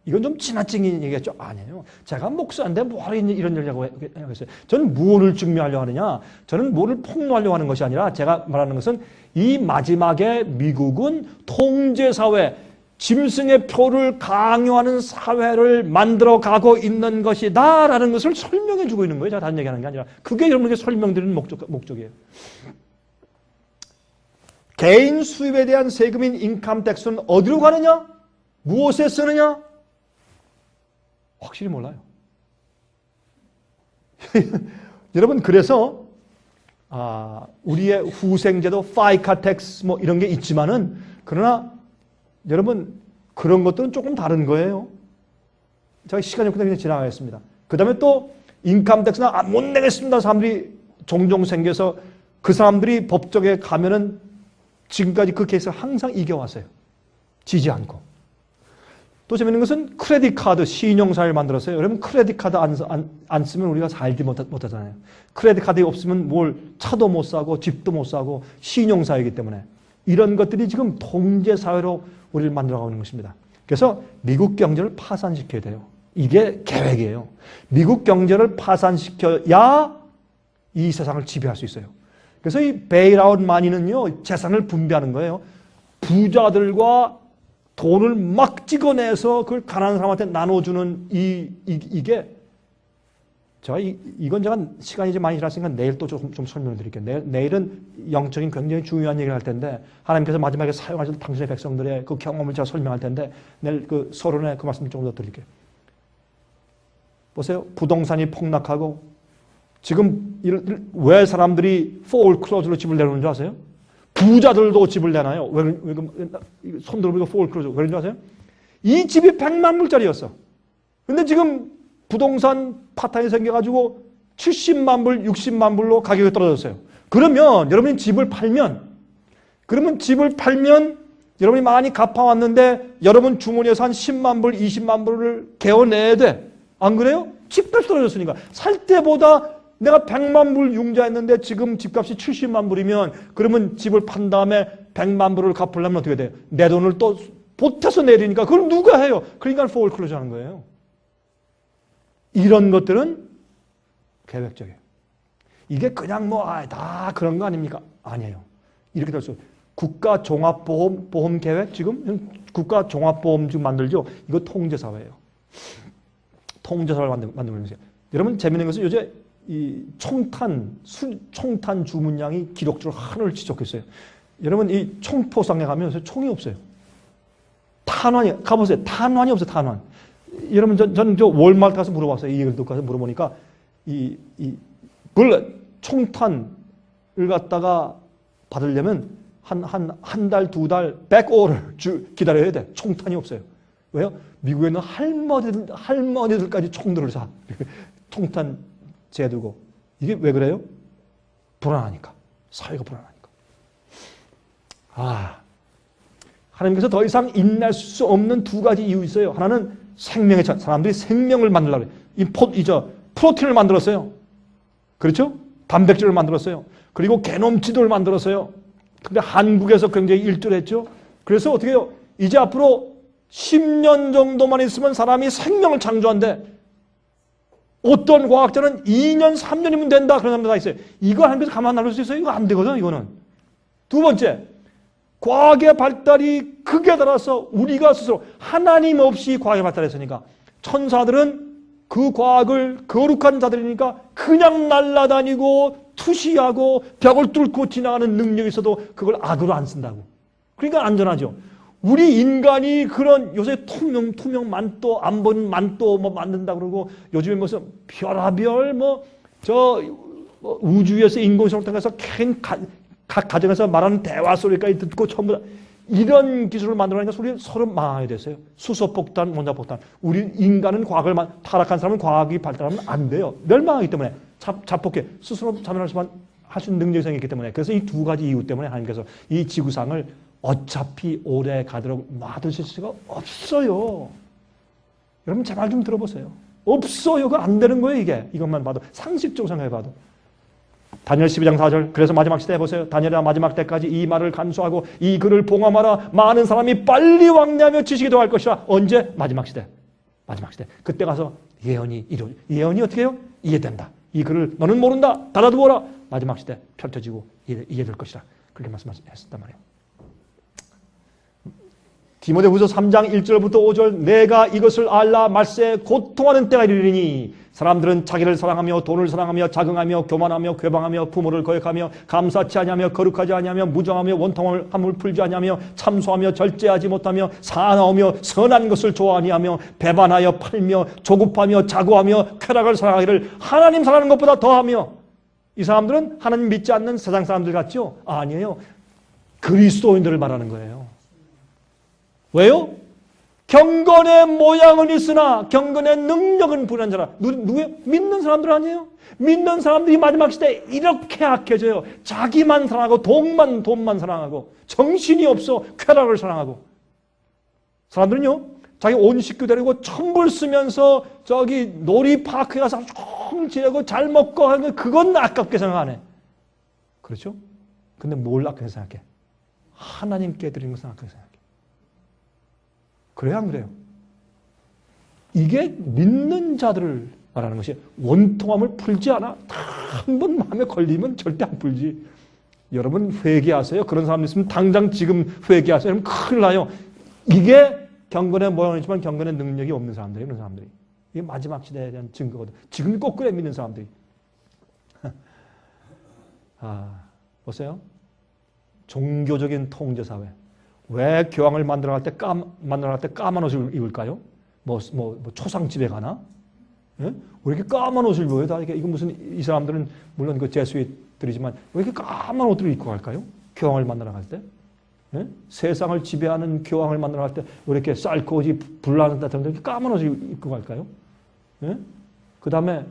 이건 좀 지나친 얘기겠죠? 아니에요. 제가 목사인데 뭐하러 이런 얘기를 하고 했어요. 저는 무엇을 증명하려고 하느냐? 저는 뭐를 폭로하려고 하는 것이 아니라 제가 말하는 것은 이 마지막에 미국은 통제사회, 짐승의 표를 강요하는 사회를 만들어 가고 있는 것이다 라는 것을 설명해 주고 있는 거예요. 제가 다른 얘기하는 게 아니라. 그게 여러분에게 설명드리는 목적이에요. 개인 수입에 대한 세금인 인컴택스는 어디로 가느냐? 무엇에 쓰느냐? 확실히 몰라요. 여러분 그래서 우리의 후생제도 파이카 텍스 뭐 이런 게 있지만은 그러나 여러분 그런 것들은 조금 다른 거예요. 제가 시간이 없기 때문에 지나가겠습니다. 그 다음에 또 인컴택스는 못 내겠습니다. 사람들이 종종 생겨서 그 사람들이 법정에 가면은 지금까지 그 케이스를 항상 이겨왔어요. 지지 않고. 또 재밌는 것은 크레딧 카드 신용사를 만들었어요. 여러분 크레딧 카드 안 쓰면 우리가 살지 못하잖아요. 크레딧 카드 없으면 뭘 차도 못 사고 집도 못 사고 신용사이기 때문에 이런 것들이 지금 통제사회로 우리를 만들어가고 있는 것입니다. 그래서 미국 경제를 파산시켜야 돼요. 이게 계획이에요. 미국 경제를 파산시켜야 이 세상을 지배할 수 있어요. 그래서 이 베일아웃 마니는요, 재산을 분배하는 거예요. 부자들과 돈을 막 찍어내서 그걸 가난한 사람한테 나눠주는 이게 제가 이건 제가 시간이 이제 많이 지났으니까 내일 또 좀 설명을 드릴게요. 내일은 영적인 굉장히 중요한 얘기를 할 텐데 하나님께서 마지막에 사용하실 당신의 백성들의 그 경험을 제가 설명할 텐데 내일 그 서론에 그 말씀 조금 더 드릴게요. 보세요. 부동산이 폭락하고 지금 왜 사람들이 foreclosure로 집을 내놓는 줄 아세요? 부자들도 집을 내놔요. 왜 손 들어보고 foreclosure 왜 그런 줄 아세요? 이 집이 100만 불짜리였어. 근데 지금 부동산 파탄이 생겨가지고 70만 불, 60만 불로 가격이 떨어졌어요. 그러면 여러분이 집을 팔면 여러분이 많이 갚아왔는데 여러분 주머니에서 한 10만 불, 20만 불을 개어내야 돼. 안 그래요? 집값이 떨어졌으니까. 살 때보다 내가 100만 불 융자했는데 지금 집값이 70만 불이면 그러면 집을 판 다음에 100만 불을 갚으려면 어떻게 돼요? 내 돈을 또 보태서 내리니까 그걸 누가 해요? 그러니까 foreclosure 하는 거예요. 이런 것들은 계획적이에요. 이게 그냥 다 그런 거 아닙니까? 아니에요. 이렇게 될 수 있어요. 국가 종합보험 계획 지금 국가 종합보험 지금 만들죠? 이거 통제사회예요. 통제사회를 만들고 있어요. 여러분 재밌는 것은 요새 이 총탄 주문량이 기록적으로 하늘을 치솟고 있어요. 여러분 이 총포상에 가면 총이 없어요. 탄환이 가보세요. 탄환이 없어요. 탄환. 여러분 저는 저 월마트 가서 물어봤어요. 이 얘기를 듣고 가서 물어보니까 총탄을 갖다가 받으려면 한 달, 두 달 백오를 기다려야 돼. 총탄이 없어요. 왜요? 미국에는 할머니들까지 총들을 사. 총탄 재두고. 이게 왜 그래요? 불안하니까. 사회가 불안하니까. 하나님께서 더 이상 인내할 수 없는 두 가지 이유 있어요. 하나는 생명의 차. 사람들이 생명을 만들려고 해요. 프로틴을 만들었어요. 그렇죠? 단백질을 만들었어요. 그리고 게놈 지도를 만들었어요. 근데 한국에서 굉장히 일조했죠. 그래서 어떻게 해요? 이제 앞으로 10년 정도만 있으면 사람이 생명을 창조한대. 어떤 과학자는 2년, 3년이면 된다. 그런 사람들 다 있어요. 이거 하나님께서 가만 놔둘 수 있어요? 이거 안 되거든, 이거는. 두 번째, 과학의 발달이 극에 달아서 우리가 스스로 하나님 없이 과학의 발달했으니까 천사들은 그 과학을 거룩한 자들이니까 그냥 날아다니고 투시하고 벽을 뚫고 지나가는 능력이 있어도 그걸 악으로 안 쓴다고. 그러니까 안전하죠. 우리 인간이 그런 요새 투명 만도 안 본 만도 만든다 그러고 요즘에 무슨 별하별 우주에서 인공지능을 통해서 각 가정에서 말하는 대화 소리까지 듣고 전부 다 이런 기술을 만들어내니까 서로 망하게 됐어요. 수소폭탄, 원자폭탄. 우리 인간은 과학을 타락한 사람은 과학이 발달하면 안 돼요. 멸망하기 때문에 자폭해 스스로 자멸할 수만 할 수 있는 능력이 생겼기 때문에. 그래서 이 두 가지 이유 때문에 하나님께서 이 지구상을 어차피 오래 가도록 놔두실 수가 없어요. 여러분 제 말 좀 들어보세요. 없어요. 그거 안 되는 거예요. 이것만 봐도 상식적으로 생각해봐도. 다니엘 12장 4절. 그래서 마지막 시대에 보세요. 다니엘이 마지막 때까지 이 말을 간수하고 이 글을 봉함하라. 많은 사람이 빨리 왕래하며 지식이 더할 것이라. 언제? 마지막 시대. 마지막 시대. 그때 가서 예언이 이루어져. 예언이 어떻게 해요? 이해된다. 이 글을 너는 모른다. 닫아두어라. 마지막 시대 펼쳐지고 이해될 것이라. 그렇게 말씀하셨단 말이에요. 디모데후서 3장 1절부터 5절. 내가 이것을 알라 말세 고통하는 때가 이르리니 사람들은 자기를 사랑하며 돈을 사랑하며 자긍하며 교만하며 괴방하며 부모를 거역하며 감사치 아니하며 거룩하지 아니하며 무정하며 원통함을 풀지 아니하며 참소하며 절제하지 못하며 사나우며 선한 것을 좋아하니하며 배반하여 팔며 조급하며 자고하며 쾌락을 사랑하기를 하나님 사랑하는 것보다 더하며. 이 사람들은 하나님 믿지 않는 세상 사람들 같죠? 아니에요. 그리스도인들을 말하는 거예요. 왜요? 경건의 모양은 있으나 경건의 능력은 불의한 자라. 누구예요? 믿는 사람들 아니에요? 믿는 사람들이 마지막 시대에 이렇게 악해져요. 자기만 사랑하고 돈만 사랑하고 정신이 없어 쾌락을 사랑하고. 사람들은요 자기 온 식구 데리고 천불 쓰면서 저기 놀이파크에 가서 총 지내고 잘 먹고 하는 그건 아깝게 생각 안 해. 그렇죠? 근데 뭘 아깝게 생각해? 하나님께 드리는 것을 아깝게 생각해. 그래요, 안 그래요? 이게 믿는 자들을 말하는 것이 원통함을 풀지 않아. 한 번 마음에 걸리면 절대 안 풀지. 여러분 회개하세요. 그런 사람 있으면 당장 지금 회개하세요. 그럼 큰일 나요. 이게 경건의 모양이지만 경건의 능력이 없는 사람들이에요. 그런 사람들이. 이게 마지막 시대에 대한 증거거든. 지금 거꾸로 믿는 사람들이. 보세요. 종교적인 통제사회. 왜 교황을 만들어갈 때 까만 옷을 입을까요? 초상집에 가나? 예? 왜 이렇게 까만 옷을 입어요? 다 이거 무슨, 이 사람들은 물론 그 제수이들이지만 왜 이렇게 까만 옷들을 입고 갈까요? 교황을 만나러 갈 때? 예? 세상을 지배하는 교황을 만나러 갈 때 왜 이렇게 쌀코지 불나는다든지 이렇게 까만 옷을 입고 갈까요? 예? 그 다음에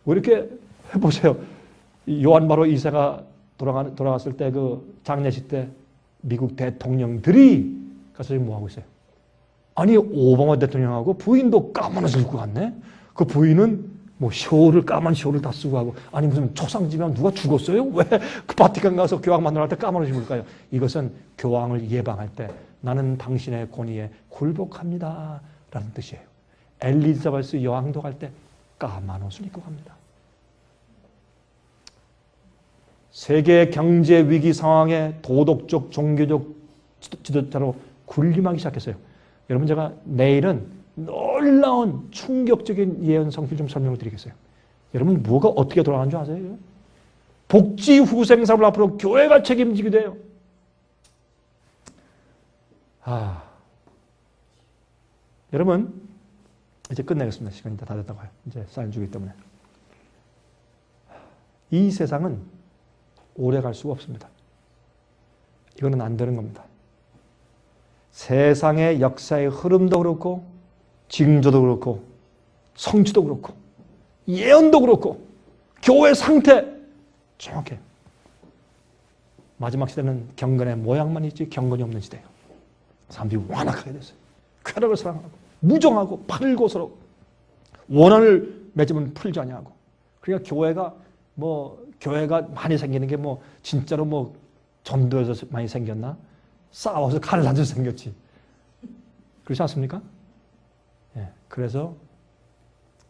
왜 이렇게 해보세요. 요한 바로 2세가 돌아갔을 때 그 장례식 때 미국 대통령들이 가서 지금 뭐 하고 있어요? 아니, 오바마 대통령하고 부인도 까만 옷을 입고 갔네? 그 부인은 뭐 까만 쇼를 다 쓰고 하고, 아니 무슨 초상집이면 누가 죽었어요? 왜 그 바티칸 가서 교황 만나러 갈 때 까만 옷을 입을까요? 이것은 교황을 예방할 때 나는 당신의 권위에 굴복합니다 라는 뜻이에요. 엘리자베스 여왕도 갈 때 까만 옷을 입고 갑니다. 세계 경제 위기 상황에 도덕적, 종교적 지도자로 군림하기 시작했어요. 여러분, 제가 내일은 놀라운 충격적인 예언 성필 좀 설명을 드리겠어요. 여러분, 뭐가 어떻게 돌아가는 줄 아세요? 복지 후생 사업을 앞으로 교회가 책임지게 돼요. 여러분, 이제 끝내겠습니다. 시간이 다 됐다고 해요. 이제 사인 주기 때문에. 이 세상은 오래 갈 수가 없습니다. 이거는 안 되는 겁니다. 세상의 역사의 흐름도 그렇고 징조도 그렇고 성취도 그렇고 예언도 그렇고 교회 상태 정확해요. 마지막 시대는 경건의 모양만 있지 경건이 없는 시대예요. 사람들이 완악하게 됐어요. 쾌락을 사랑하고 무정하고 팔고서로 원한을 맺으면 풀지 아니하고. 그러니까 교회가 많이 생기는 게 진짜로 전도해서 많이 생겼나? 싸워서 갈라져서 생겼지. 그렇지 않습니까? 예, 그래서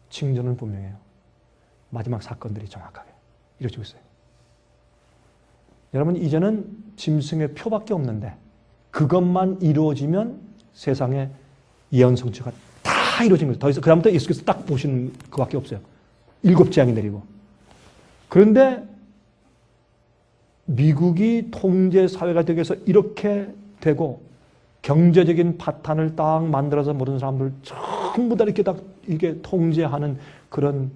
징조는 분명해요. 마지막 사건들이 정확하게 이루어지고 있어요. 여러분, 이제는 짐승의 표밖에 없는데 그것만 이루어지면 세상의 예언 성취가 다 이루어진 거죠. 더 이상 그다음부터 예수께서 딱 보시는 그밖에 없어요. 7 재앙이 내리고. 그런데 미국이 통제 사회가 되기 위해서 이렇게 되고 경제적인 바탕을 딱 만들어서 모든 사람들 전부 다 이게 통제하는 그런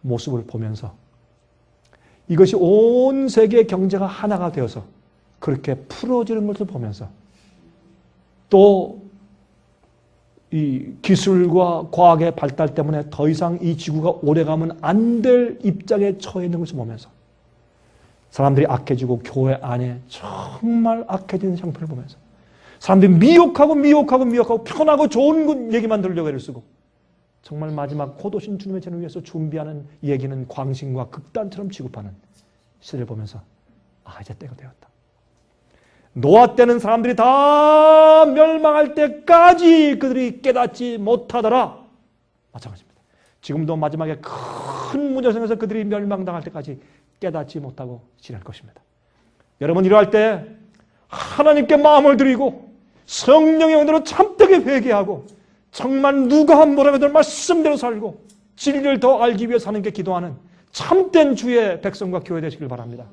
모습을 보면서 이것이 온 세계 경제가 하나가 되어서 그렇게 풀어지는 것을 보면서 또 이 기술과 과학의 발달 때문에 더 이상 이 지구가 오래가면 안 될 입장에 처해 있는 것을 보면서 사람들이 악해지고 교회 안에 정말 악해지는 형편을 보면서 사람들이 미혹하고 편하고 좋은 얘기만 들으려고 애를 쓰고 정말 마지막 곧 오신 주님의 재림을 위해서 준비하는 얘기는 광신과 극단처럼 취급하는 시대를 보면서 이제 때가 되었다. 노아 때는 사람들이 다 멸망할 때까지 그들이 깨닫지 못하더라. 마찬가지입니다. 지금도 마지막에 큰 문제가 생겨서 그들이 멸망당할 때까지 깨닫지 못하고 지낼 것입니다. 여러분, 이러할 때 하나님께 마음을 드리고 성령의 은혜로 참되게 회개하고 정말 누가 뭐라고 해도 말씀대로 살고 진리를 더 알기 위해 하나님께 기도하는 참된 주의 백성과 교회 되시길 바랍니다.